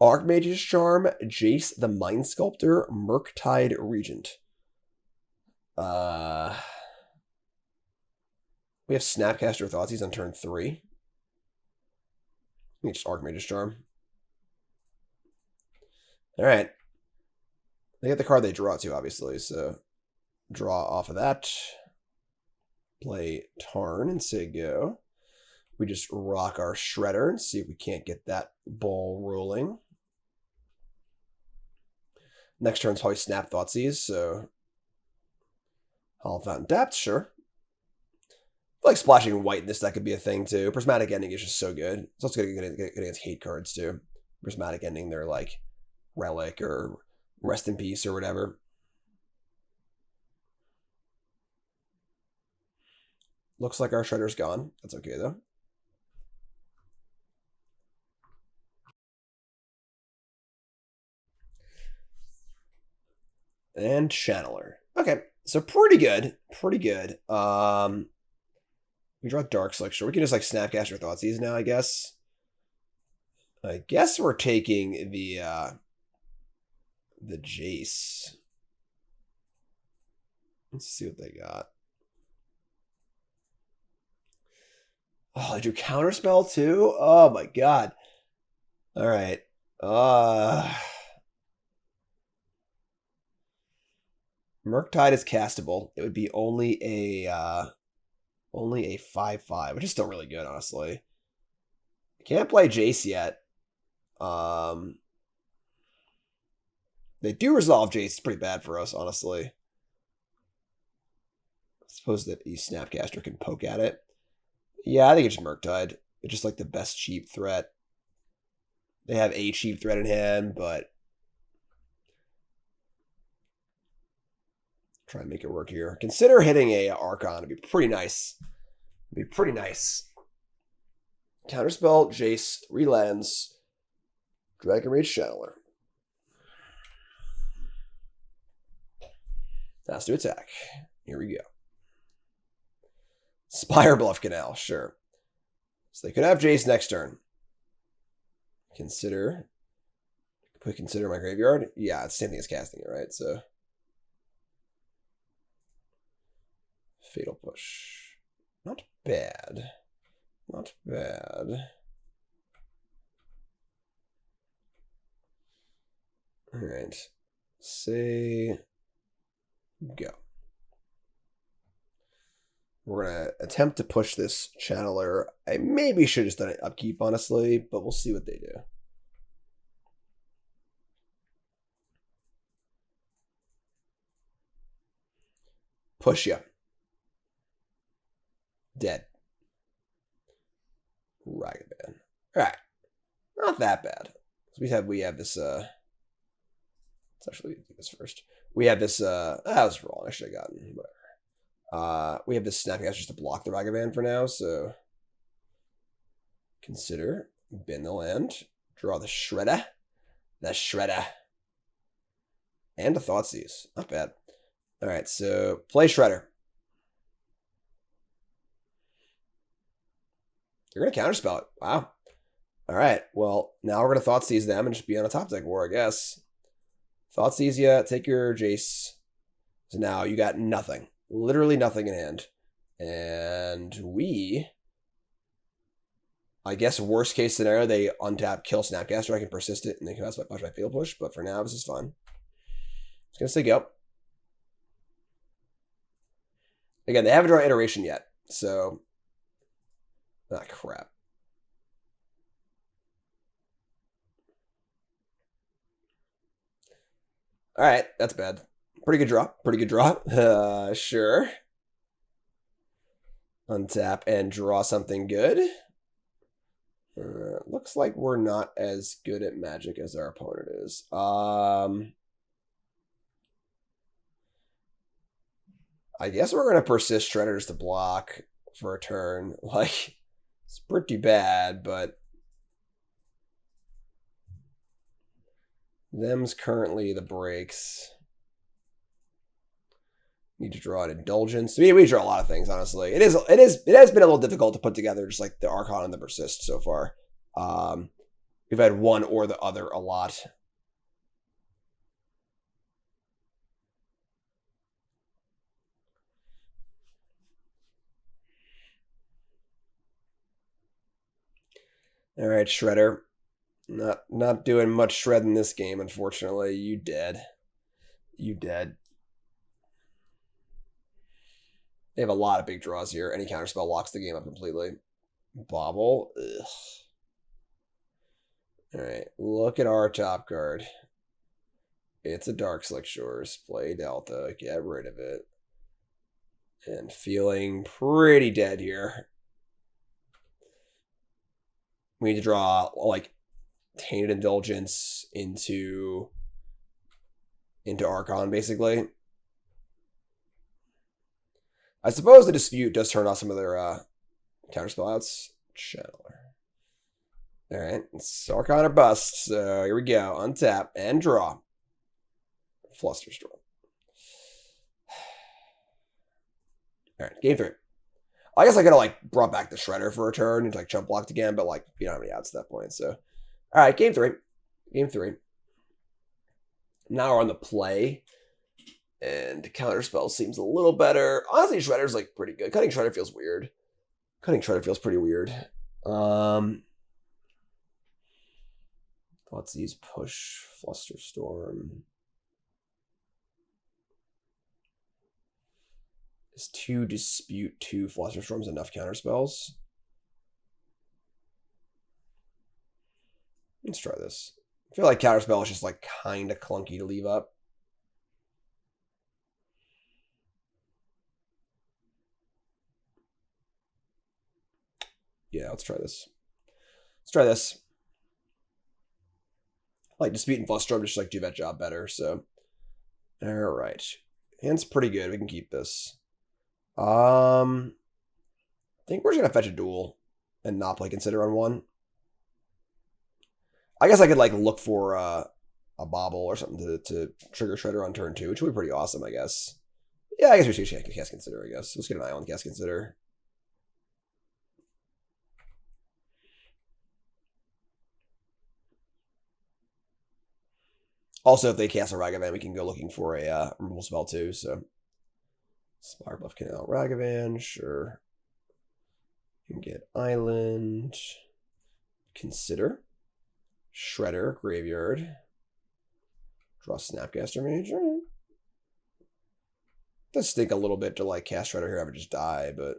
Archmage's Charm, Jace the Mind Sculptor, Murktide Regent. We have Snapcaster Thoughtseize on turn 3. Let me just Archmage's Charm. Alright. They get the card they draw to, obviously, so draw off of that. Play Tarn and say go. We just rock our Shredder and see if we can't get that ball rolling. Next turn's probably Snap Thoughtseize, so Hollow Fountain Depth, sure. I like splashing white in this deck could be a thing too. Prismatic Ending is just so good. It's also good against hate cards too. Prismatic Ending, they're like Relic or Rest in Peace or whatever. Looks like our Shredder's gone. That's okay though. And Channeler. Okay, so pretty good. Pretty good. We draw Darkslick Shores. We can just like Snapcaster Thoughtseize now, I guess. I guess we're taking the Jace. Let's see what they got. Oh, I drew Counterspell too? Oh my god. Alright. Murktide is castable. It would be only a 5/5, which is still really good, honestly. Can't play Jace yet. They do resolve Jace. It's pretty bad for us, honestly. I suppose that a Snapcaster can poke at it. Yeah, I think it's Murktide. It's just like the best cheap threat. They have a cheap threat in hand, but try and make it work here. Consider hitting a Archon. It'd be pretty nice. It'd be pretty nice. Counterspell, Jace, 3 lands, Dragon Rage Channeler. Has to attack. Here we go. Spire Bluff Canal, sure. So they could have Jace next turn. Consider my graveyard. Yeah, it's the same thing as casting it, right? So Fatal Push. Not bad. Not bad. Alright. Say go. We're going to attempt to push this Channeler. I maybe should have just done it upkeep, honestly, but we'll see what they do. Push ya. Dead. Ragavan. Alright. Not that bad. We have this, let's actually do this first. We have this, that was wrong. I should have gotten, whatever. We have this Snapcaster just to block the Ragavan for now, so consider, bin the land, draw the Shredder, and a Thoughtseize. Not bad. Alright, so play Shredder. You're going to counterspell it. Wow. Alright, well, now we're going to Thoughtseize them and just be on a top deck war, I guess. Thoughtseize ya, take your Jace. So now you got nothing. Literally nothing in hand. And we, I guess worst case scenario, they untap, kill Snapcaster. I can persist it and they can pass my Fatal Push. But for now, this is fun. Just going to say go. Again, they haven't drawn iteration yet. So, crap. All right, that's bad. Pretty good draw. Pretty good draw. Sure. Untap and draw something good. Looks like we're not as good at Magic as our opponent is. I guess we're going to persist Shredders to block for a turn. Like, it's pretty bad, but them's currently the breaks. Need to draw an Indulgence. I mean, we draw a lot of things, honestly. It has been a little difficult to put together, just like the Archon and the Persist so far. We've had one or the other a lot. All right, Shredder. Not doing much shred in this game, unfortunately. You dead. You dead. They have a lot of big draws here. Any counterspell locks the game up completely. Bauble. Ugh. Alright, look at our top card. It's a Darkslick Shores. Play Delta. Get rid of it. And feeling pretty dead here. We need to draw, like, Tainted Indulgence into Archon, basically. I suppose the Dispute does turn off some of their counterspell outs. Channeler. Alright, it's Archon or bust. So here we go. Untap and draw. Flusterstorm. Alright, game 3. I guess I could have like brought back the Shredder for a turn and like chump blocked again, but like you don't have any outs at that point. So, all right, game 3. Game 3. Now we're on the play. And Counterspell seems a little better. Honestly, Shredder's like pretty good. Cutting Shredder feels weird. Cutting Shredder feels pretty weird. Thoughtseize push, Flusterstorm. Is 2 dispute 2 Flusterstorms enough counterspells? Let's try this. I feel like Counterspell is just like kind of clunky to leave up. Yeah, let's try this. Let's try this. I like Dispute and Flusterstorm just like do that job better, so. Alright. Hand's pretty good. We can keep this. I think we're just gonna fetch a duel and not play Consider on 1. I guess I could like look for a Bauble or something to trigger Shredder on turn 2, which would be pretty awesome, I guess. Yeah, I guess we should cast Consider, I guess. Let's get an eye on cast Consider. Also, if they cast a Ragavan, we can go looking for a removal spell too, so. Spire Bluff Canal Ragavan, sure. You can get Island. Consider. Shredder, Graveyard. Draw Snapcaster Mage. Right. Does stink a little bit to like cast Shredder here, I would just die, but.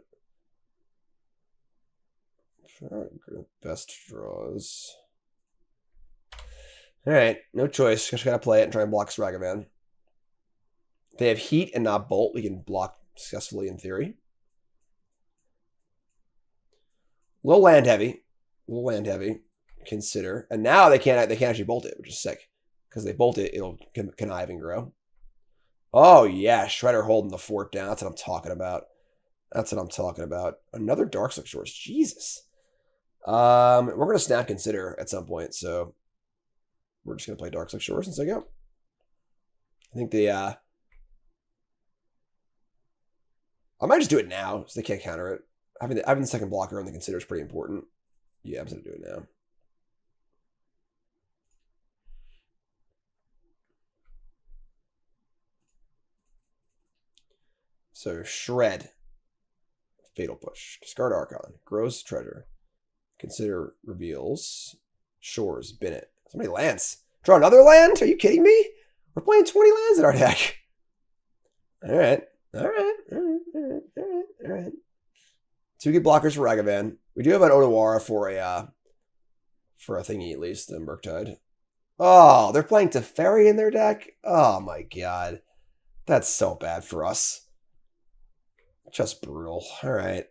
Best draws. Alright, no choice. Just gotta play it and try and block Ragavan. If they have Heat and not Bolt, we can block successfully in theory. Low land heavy. Low land heavy. Consider. And now they can't actually bolt it, which is sick. Because they bolt it, it'll connive and grow. Oh yeah, Shredder holding the fort down. That's what I'm talking about. That's what I'm talking about. Another Darkslick Shores. Jesus. We're gonna snap Consider at some point, so we're just gonna play Darkslick Shores since I go. I think they I might just do it now, so they can't counter it. Having the second blocker on the Consider is pretty important. Yeah, I'm just gonna do it now. So Shred. Fatal Push. Discard Archon. Grows Treasure. Consider reveals. Shores. Bin it. Somebody lands. Draw another land? Are you kidding me? We're playing 20 lands in our deck. Alright. Alright. 2 good blockers for Ragavan. We do have an Otawara for a thingy at least, the Murktide. Oh, they're playing Teferi in their deck? Oh my god. That's so bad for us. Just brutal. Alright.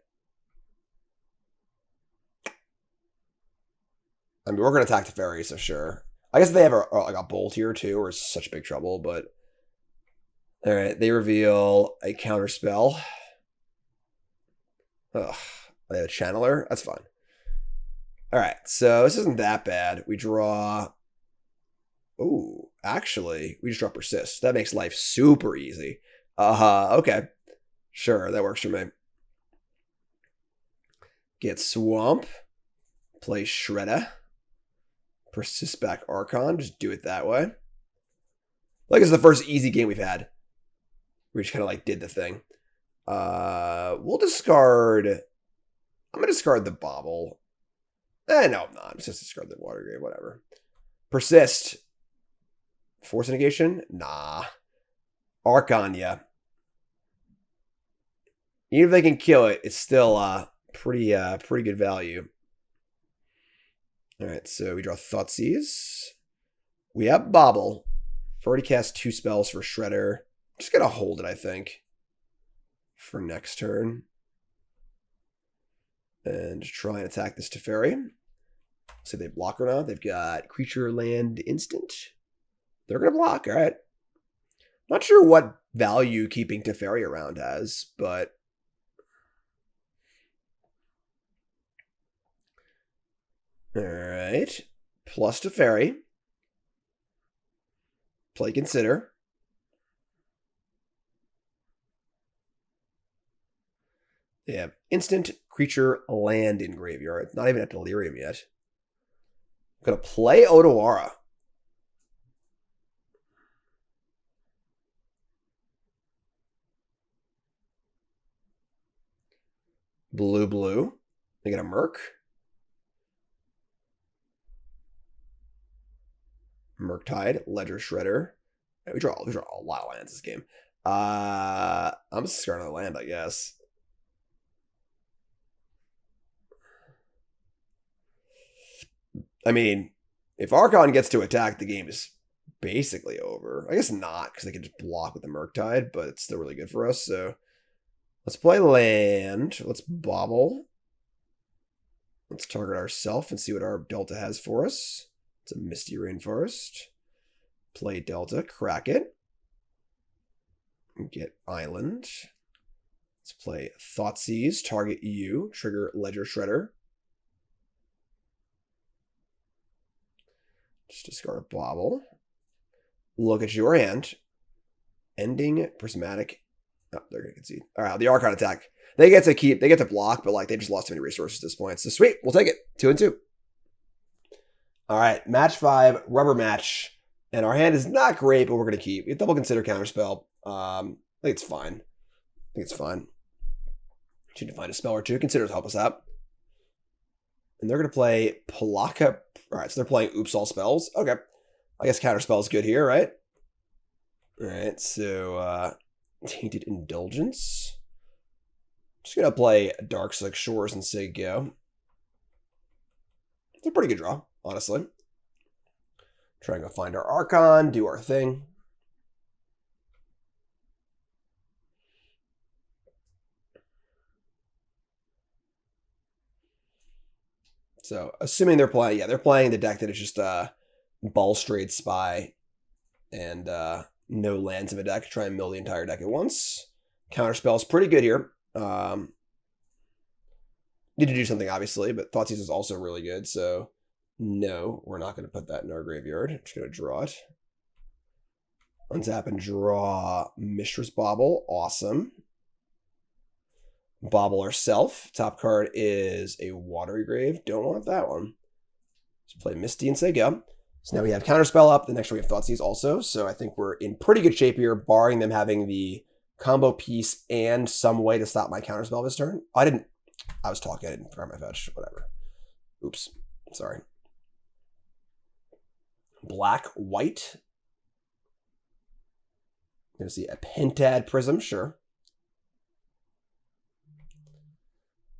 I mean, we're going to attack Teferi, so sure. I guess they have a Bolt here too, or it's such big trouble, but. Alright, they reveal a Counterspell. Ugh. They have a Channeler. That's fine. Alright, so this isn't that bad. We draw. Ooh, actually, we just draw Persist. That makes life super easy. Okay. Sure, that works for me. Get Swamp. Play Shredder. Persist back Archon. Just do it that way. Like it's the first easy game we've had. We just kind of like did the thing. We'll discard. I'm gonna discard the Bauble. No, I'm not. I'm just discard the Watery Grave, whatever. Persist. Force negation? Nah. Archon, yeah. Even if they can kill it, it's still pretty good value. Alright, so we draw Thoughtseize. We have Bauble. I've already cast 2 spells for Shredder. Just gonna hold it, I think. For next turn. And try and attack this Teferi. See if they block or not. They've got creature, land, instant. They're gonna block, alright. Not sure what value keeping Teferi around has, but alright. Plus Teferi. Play Consider. They have instant creature land in graveyard. Not even at Delirium yet. I'm going to play Otawara. Blue. They get a Merc. Murktide, Ledger Shredder. We draw a lot of lands this game. I'm scared of the land, I guess. I mean, if Archon gets to attack, the game is basically over. I guess not, because they can just block with the Murktide, but it's still really good for us. So let's play land. Let's Bauble. Let's target ourselves and see what our Delta has for us. It's a Misty Rainforest. Play Delta, crack it. Get Island. Let's play Thoughtseize, target you, trigger Ledger Shredder. Just discard a Bauble. Look at your hand. Ending Prismatic. Oh, they're going to concede. All right, the Archon attack. They get to block, but like they just lost too many resources at this point. So sweet, we'll take it. 2-2. All right, match 5, rubber match. And our hand is not great, but we're going to keep. We double consider Counterspell. I think it's fine. Should find a spell or two. Consider to help us out. And they're going to play Palaka. All right, so they're playing Oops All Spells. Okay. I guess Counterspell is good here, right? All right, so Tainted Indulgence. Just going to play Darkslick Shores and say go. It's a pretty good draw, honestly. Try and go find our Archon, do our thing. So, assuming they're playing the deck that is just Ball-Straight Spy and no lands in the deck. Try and mill the entire deck at once. Counterspell is pretty good here. Need to do something, obviously, but Thoughtseize is also really good, so no, we're not going to put that in our graveyard. I'm just going to draw it. Untap and draw Mishra's Bauble. Awesome. Bauble ourself. Top card is a Watery Grave. Don't want that one. Let's play Misty and say go. So now we have Counterspell up. The next one we have Thoughtseize also. So I think we're in pretty good shape here, barring them having the combo piece and some way to stop my Counterspell this turn. I was talking. I didn't grab my fetch. Whatever. Oops. Sorry. Black, white. Gonna see a Pentad Prism, sure.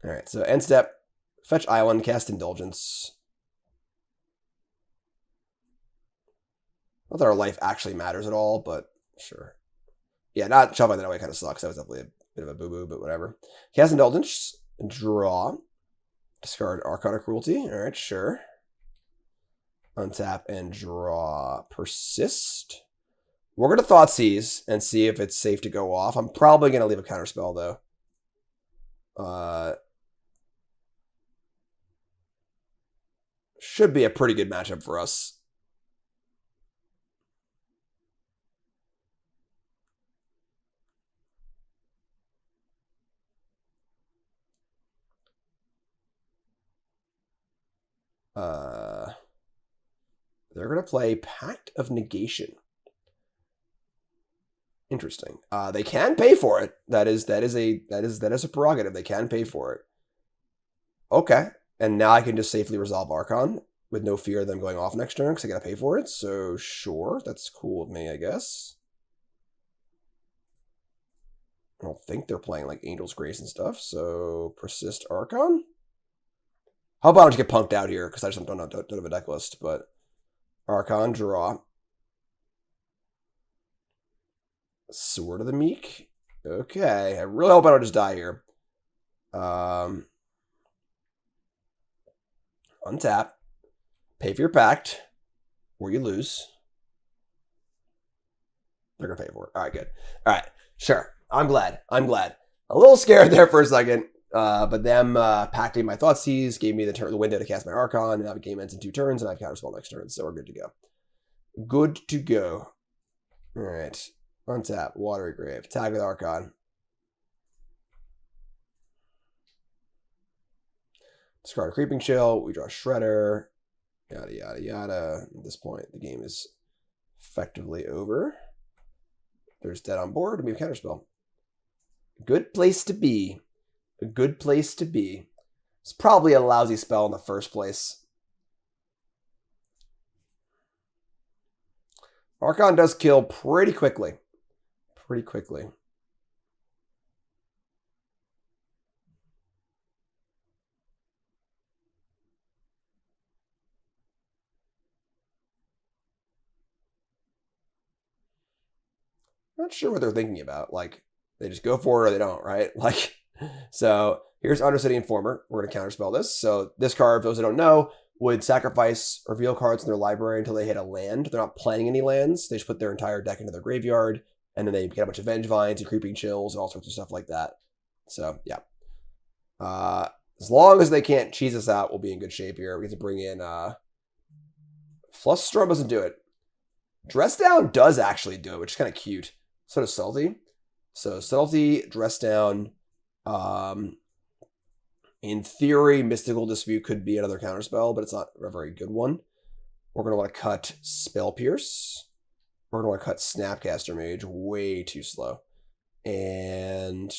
All right, so end step, fetch Island, cast Indulgence. Not that our life actually matters at all, but sure. Yeah, not shuffling that away kind of sucks. That was definitely a bit of a boo-boo, but whatever. Cast Indulgence, draw, discard Archon of Cruelty. All right, sure. Untap and draw Persist. We're going to Thoughtseize and see if it's safe to go off. I'm probably going to leave a Counterspell, though. Should be a pretty good matchup for us. They're going to play Pact of Negation. Interesting. They can pay for it. That is a prerogative. They can pay for it. Okay. And now I can just safely resolve Archon with no fear of them going off next turn because I got to pay for it. So sure, that's cool with me, I guess. I don't think they're playing like Angel's Grace and stuff. So Persist Archon. How about I just get punked out here because I just don't have a deck list. But Archon, draw. Sword of the Meek. Okay. I really hope I don't just die here. Untap. Pay for your pact. Or you lose. They're going to pay for it. All right, good. All right. Sure. I'm glad. A little scared there for a second. But them pacting my Thoughtseize gave me the window to cast my Archon, and I have a game ends in 2 turns, and I have Counterspell next turn, so we're good to go. Good to go. All right. Untap, Watery Grave, tag with Archon. Discard a Creeping Chill. We draw Shredder. Yada, yada, yada. At this point, the game is effectively over. There's Dead on board, and we have Counterspell. Good place to be. A good place to be. It's probably a lousy spell in the first place. Archon does kill pretty quickly. Pretty quickly. Not sure what they're thinking about. Like, they just go for it or they don't, right? Like, so here's Undercity Informer. We're going to counterspell this. So this card, for those who don't know, would sacrifice reveal cards in their library until they hit a land. They're not playing any lands. They just put their entire deck into their graveyard, and then they get a bunch of Vengevines and Creeping Chills and all sorts of stuff like that. So, yeah. As long as they can't cheese us out, we'll be in good shape here. We get to bring in... Flusterstorm doesn't do it. Dress Down does actually do it, which is kind of cute. So does Subtlety. So Subtlety, Dress Down. In theory, Mystical Dispute could be another counterspell, but it's not a very good one. We're going to want to cut Spell Pierce. We're going to want to cut Snapcaster Mage. Way too slow. And...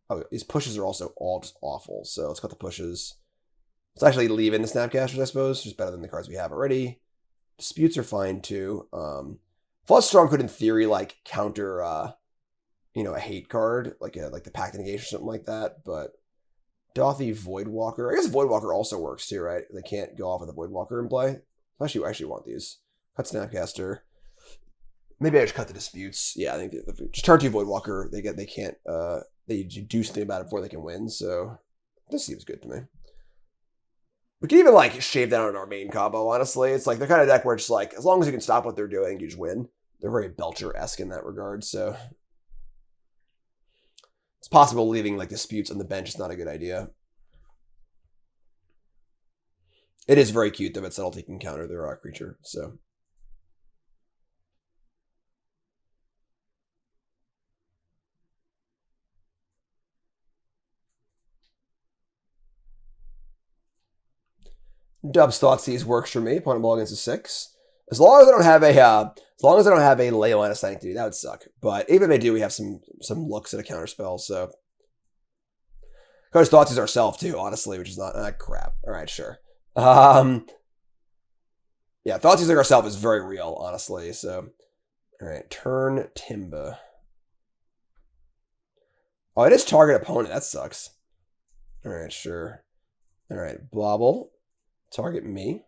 oh, these pushes are also all just awful. So let's cut the pushes. Let's actually leave in the Snapcasters, I suppose. Just better than the cards we have already. Disputes are fine, too. Flusterstorm could, in theory, like, counter, a hate card. Like the Pact Negation or something like that. But Dauthi Voidwalker. I guess Voidwalker also works, too, right? They can't go off with a Voidwalker in play. I actually want these. Cut Snapcaster. Maybe I just cut the Disputes. Yeah, I think just turn 2 Voidwalker. They can't, they do something about it before they can win. So this seems good to me. We can even, like, shave down on our main combo, honestly. It's like the kind of deck where it's just like, as long as you can stop what they're doing, you just win. They're very Belcher-esque in that regard, so... it's possible leaving, like, Disputes on the bench is not a good idea. It is very cute, though, that Subtlety can counter their creature, so... Dub's Thoughtseize works for me. Opponent ball against a 6. As long as I don't have a Ley Line of Sanctity, that would suck. But even if they do, we have some looks at a counterspell. So, because Thoughtseize ourselves too, honestly, which is not crap. All right, sure. Yeah, Thoughtseize ourselves is very real, honestly. So, all right, turn Timba. Oh, it is target opponent. That sucks. All right, sure. All right, Bauble. Target me.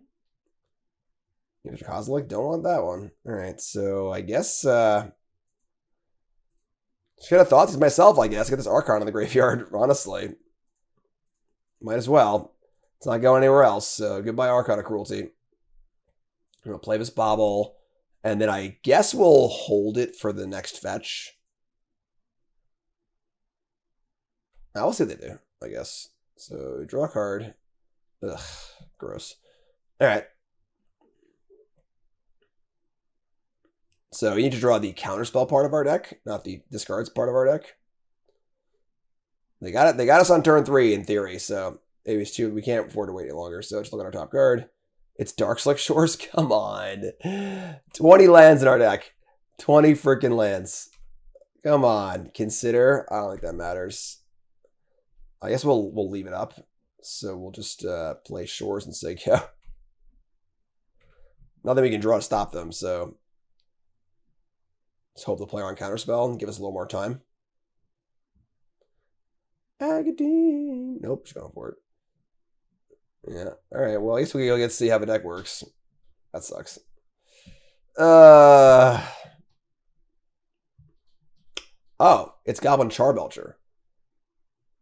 Kozilek, don't want that one. Alright, so I guess just gotta Thoughtseize myself, I guess. Get this Archon in the graveyard, honestly. Might as well. It's not going anywhere else, so goodbye Archon of Cruelty. I'm gonna play this Bauble, and then I guess we'll hold it for the next fetch. Now we'll see what they do, I guess. So draw a card. Ugh, gross. Alright. So you need to draw the counterspell part of our deck, not the discards part of our deck. They got us on turn 3 in theory, so maybe it's too, we can't afford to wait any longer. So just look at our top card. It's Darkslick Shores. Come on. 20 lands in our deck. 20 freaking lands. Come on. Consider. I don't think that matters. I guess we'll leave it up. So we'll just play Shores and say go. Nothing we can draw to stop them, so let's hope they'll play on Counterspell and give us a little more time. Agadine. Nope, just going for it. Yeah. Alright, well, I guess we get to see how the deck works. That sucks. Oh, it's Goblin Charbelcher.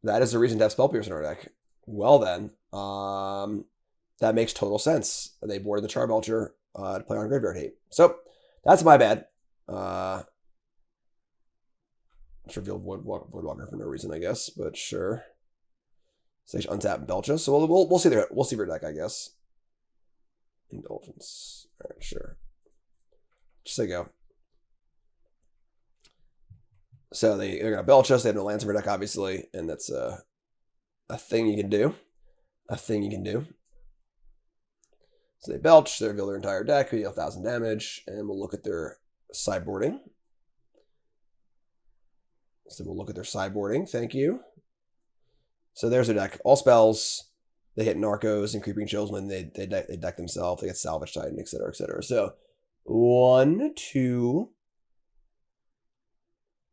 That is the reason to have Spell Pierce in our deck. Well then, that makes total sense. They board the Charbelcher to play on Graveyard Hate. So, that's my bad. Just revealed Voidwalker for no reason, I guess, but sure. So they untap and belch us. So we'll see their deck, I guess. Indulgence. Alright, sure. Just say go. So they're gonna belch us, they have no lands in their deck, obviously, and that's a thing you can do. a thing you can do. So they belch, they reveal their entire deck, we deal 1,000 damage, and we'll look at their sideboarding. So we'll look at their sideboarding, thank you. So there's their deck. All spells, they hit Narcos and Creeping Chills when they deck themselves, they get Salvage Titan, etc., etc. So 1, 2,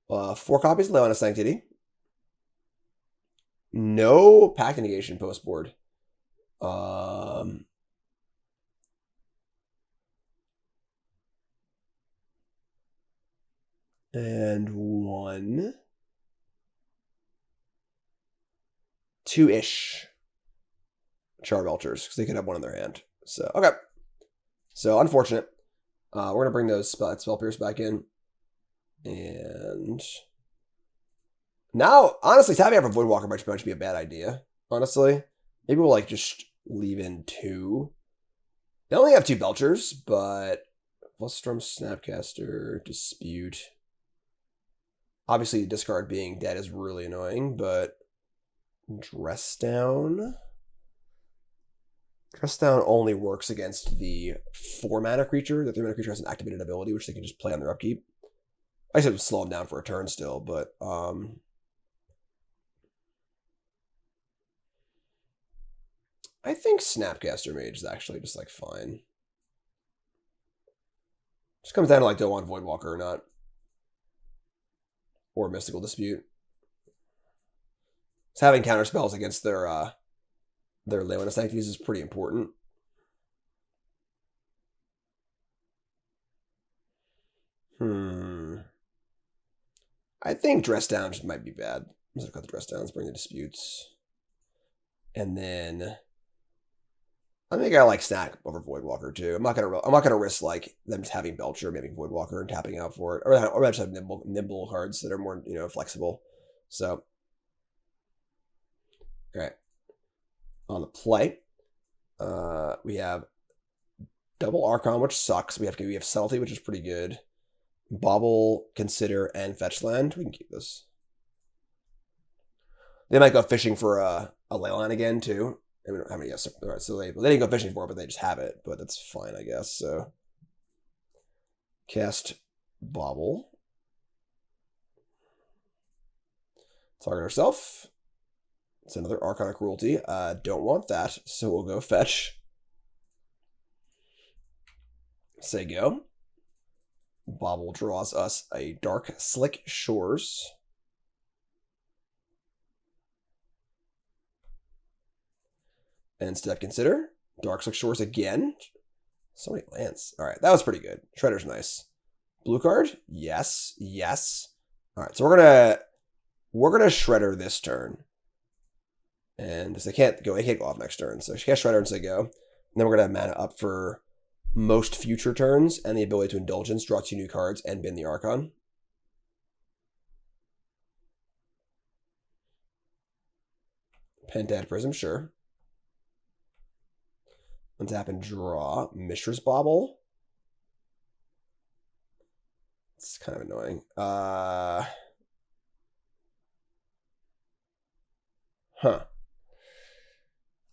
4 copies of Leona Sanctity. No Pact Negation post board. And 1, 2-ish Charbelchers, because they could have one in their hand. So, okay. So, unfortunate. We're going to bring those Spell Pierce back in. And now, honestly, tapping out for Voidwalker might be a bad idea, honestly. Maybe we'll, like, just leave in 2. They only have 2 Belchers, but Flusterstorm, Snapcaster, Dispute. Obviously, discard being dead is really annoying, but Dress Down. Dress Down only works against the 4-mana creature. The 3-mana creature has an activated ability, which they can just play on their upkeep. I said it would slow them down for a turn still, but I think Snapcaster Mage is actually just like fine. Just comes down to like, do I want Voidwalker or not? Or Mystical Dispute. So having counter spells against their Leona Sanctities is pretty important. I think Dress Down just might be bad. I'm just gonna cut the Dress Downs, bring the Disputes. And then I think I like Snack over Voidwalker too. I'm not gonna risk like them just having Belcher, maybe Voidwalker and tapping out for it, or I just have nimble cards that are more flexible. So, okay, on the play, we have double Archon, which sucks. We have Subtlety, which is pretty good. Bauble, Consider, and Fetch Land. We can keep this. They might go fishing for a Leyline again too. I mean, how many? Yes, right, so they didn't go fishing for it, but they just have it. But that's fine, I guess. So cast Bauble. Target ourselves. It's another Archon of Cruelty. Don't want that, so we'll go fetch. Say go. Bauble draws us a Darkslick Shores. And instead consider Darkslick Shores again. So many lands. All right, that was pretty good. Shredder's nice. Blue card? Yes, yes. All right, so we're gonna Shredder this turn, and they can't go off next turn. So she can't Shredder and say go. And then we're gonna have mana up for most future turns and the ability to Indulgence, draw 2 new cards, and bin the Archon. Pentad Prism, sure. Untap and draw Mishra's Bauble. It's kind of annoying.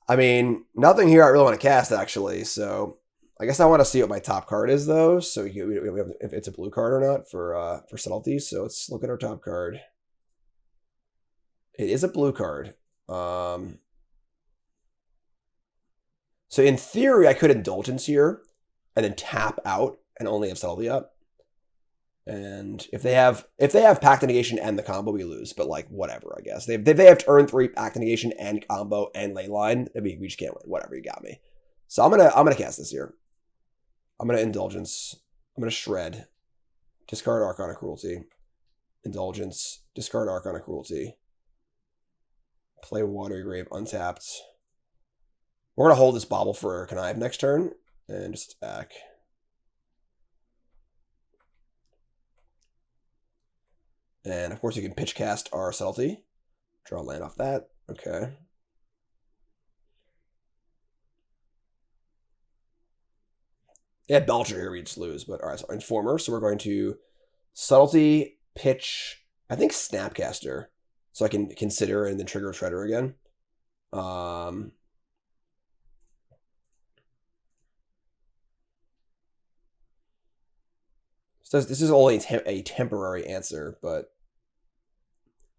I mean, nothing here I really want to cast, actually, so I guess I want to see what my top card is, though, so if it's a blue card or not for Subtlety. So let's look at our top card. It is a blue card. So in theory, I could Indulgence here and then tap out and only have Subtlety up. And if they have Pact Negation and the combo, we lose. But like whatever, I guess. They have turn 3 Pact Negation and combo and Leyline. We just can't win. Whatever, you got me. So I'm gonna cast this here. I'm gonna Indulgence. I'm gonna Shred. Discard Archon of Cruelty. Indulgence. Discard Archon of Cruelty. Play Watery Grave untapped. We're gonna hold this Bauble for Connive next turn and just attack. And of course, you can pitch cast our Subtlety. Draw land off that. Okay. Yeah, Belcher here, we just lose. But all right, so Informer. So we're going to Subtlety, pitch, I think Snapcaster. So I can consider and then trigger Shredder again. So this is only a temporary answer, but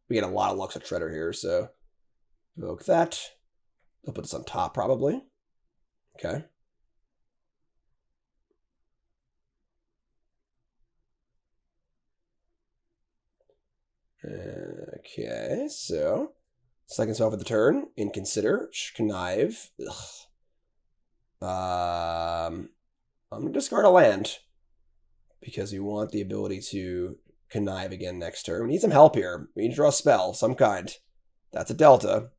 we get a lot of Lux of Shredder here, so evoke that. I'll put this on top, probably. Okay. Okay, so second spell for the turn. Inconsider, connive. I'm gonna discard a land because we want the ability to connive again next turn. We need some help here. We need to draw a spell, some kind. That's a Delta.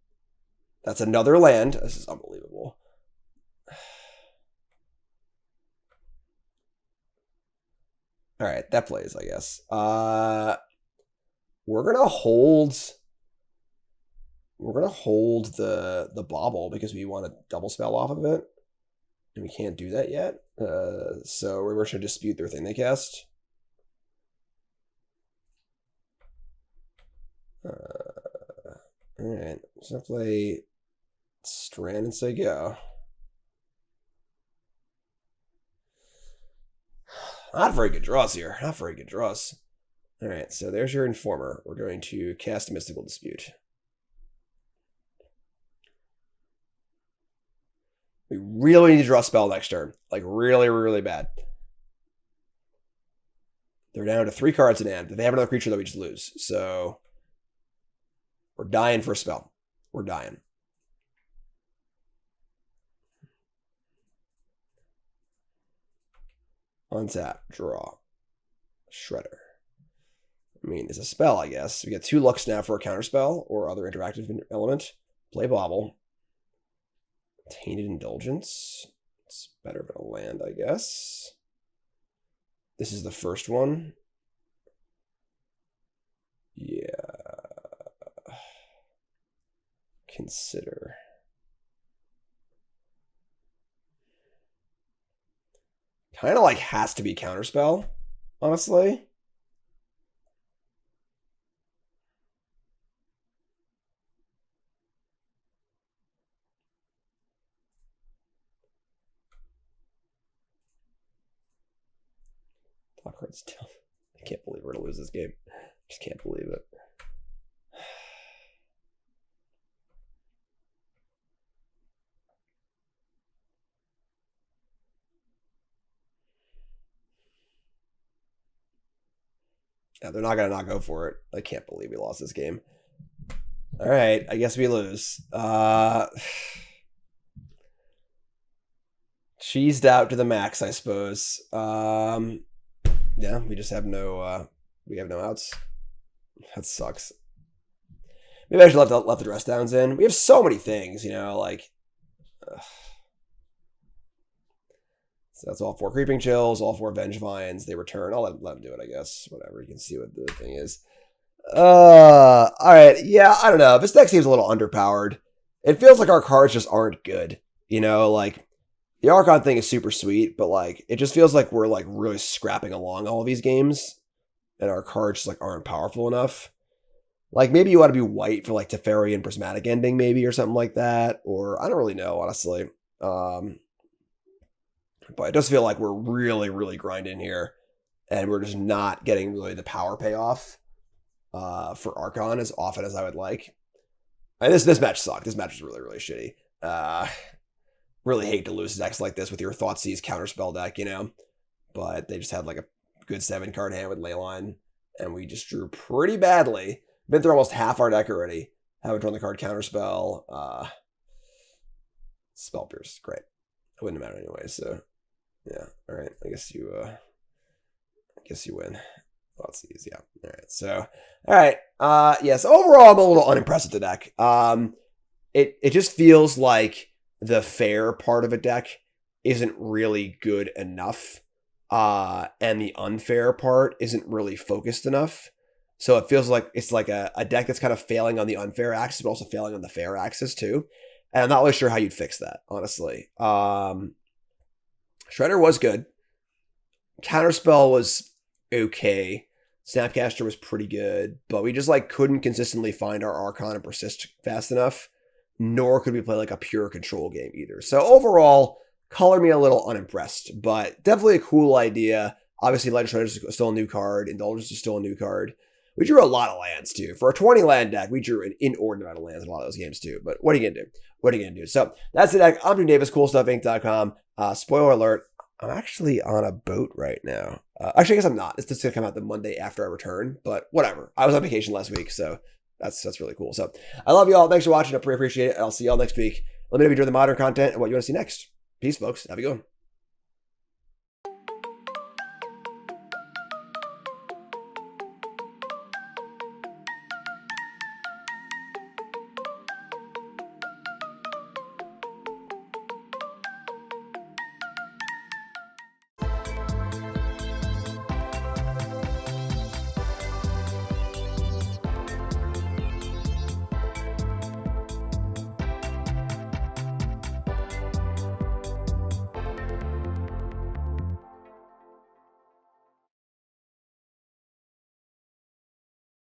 That's another land. This is unbelievable. All right, that plays, I guess. We're gonna hold. We're gonna hold the Bauble because we want to double spell off of it, and we can't do that yet. So we're going to dispute their thing they cast. All right, so I'll play Strand and say go. Not very good draws here. Not very good draws. All right, so there's your Informer. We're going to cast a Mystical Dispute. We really need to draw a spell next turn. Like, really, really bad. They're down to 3 cards in hand. If they have another creature, that we just lose. So, we're dying for a spell. We're dying. Untap, draw. Shredder. I mean, it's a spell, I guess. We get 2 Lux now for a counterspell or other interactive element. Play Bauble. Tainted Indulgence. It's better than a land, I guess. This is the first one. Yeah. Consider. Kind of like has to be counterspell, honestly. Top card still. I can't believe we're gonna lose this game. Just can't believe it. Yeah, they're not gonna not go for it. I can't believe we lost this game. All right, I guess we lose. Cheesed out to the max, I suppose. Yeah, we just have no we have no outs. That sucks. Maybe I should left the dress downs in. We have so many things, you know, like so that's all 4 Creeping Chills, all 4 Vengevines. They return. I'll let them do it, I guess. Whatever. You can see what the thing is. All right. Yeah, I don't know. This deck seems a little underpowered. It feels like our cards just aren't good. You know, like the Archon thing is super sweet, but like it just feels like we're like really scrapping along all of these games, and our cards just like aren't powerful enough. Like maybe you want to be white for like Teferi and Prismatic Ending, maybe, or something like that. Or I don't really know, honestly. But it does feel like we're really, really grinding here, and we're just not getting really the power payoff for Archon as often as I would like. And this match sucked. This match was really, really shitty. Really hate to lose decks like this with your Thoughtseize counterspell deck, you know. But they just had like a good 7-card hand with Leyline, and we just drew pretty badly. Been through almost half our deck already. Haven't drawn the card counterspell. Spell Pierce, great. It wouldn't matter anyway, so yeah. All right, I guess you win. Thoughtseize, yeah. All right, so all right. Yes. Overall, I'm a little unimpressed with the deck. It just feels like the fair part of a deck isn't really good enough, and the unfair part isn't really focused enough. So it feels like it's like a deck that's kind of failing on the unfair axis, but also failing on the fair axis too. And I'm not really sure how you'd fix that, honestly. Shredder was good. Counterspell was okay. Snapcaster was pretty good, but we just like couldn't consistently find our Archon and Persist fast enough, nor could we play like a pure control game either. So overall, color me a little unimpressed, but definitely a cool idea. Obviously, Legislator is still a new card. Indulgence is still a new card. We drew a lot of lands, too. For a 20 land deck, we drew an inordinate amount of lands in a lot of those games, too. But what are you going to do? What are you going to do? So, that's the deck. I'm Jim Davis, CoolStuffInc.com. Spoiler alert, I'm actually on a boat right now. Actually, I guess I'm not. It's just going to come out the Monday after I return. But whatever. I was on vacation last week, so that's really cool. So, I love you all. Thanks for watching. I appreciate it. I'll see y'all next week. Let me know if you enjoy the modern content and what you want to see next. Peace, folks. Have a good one.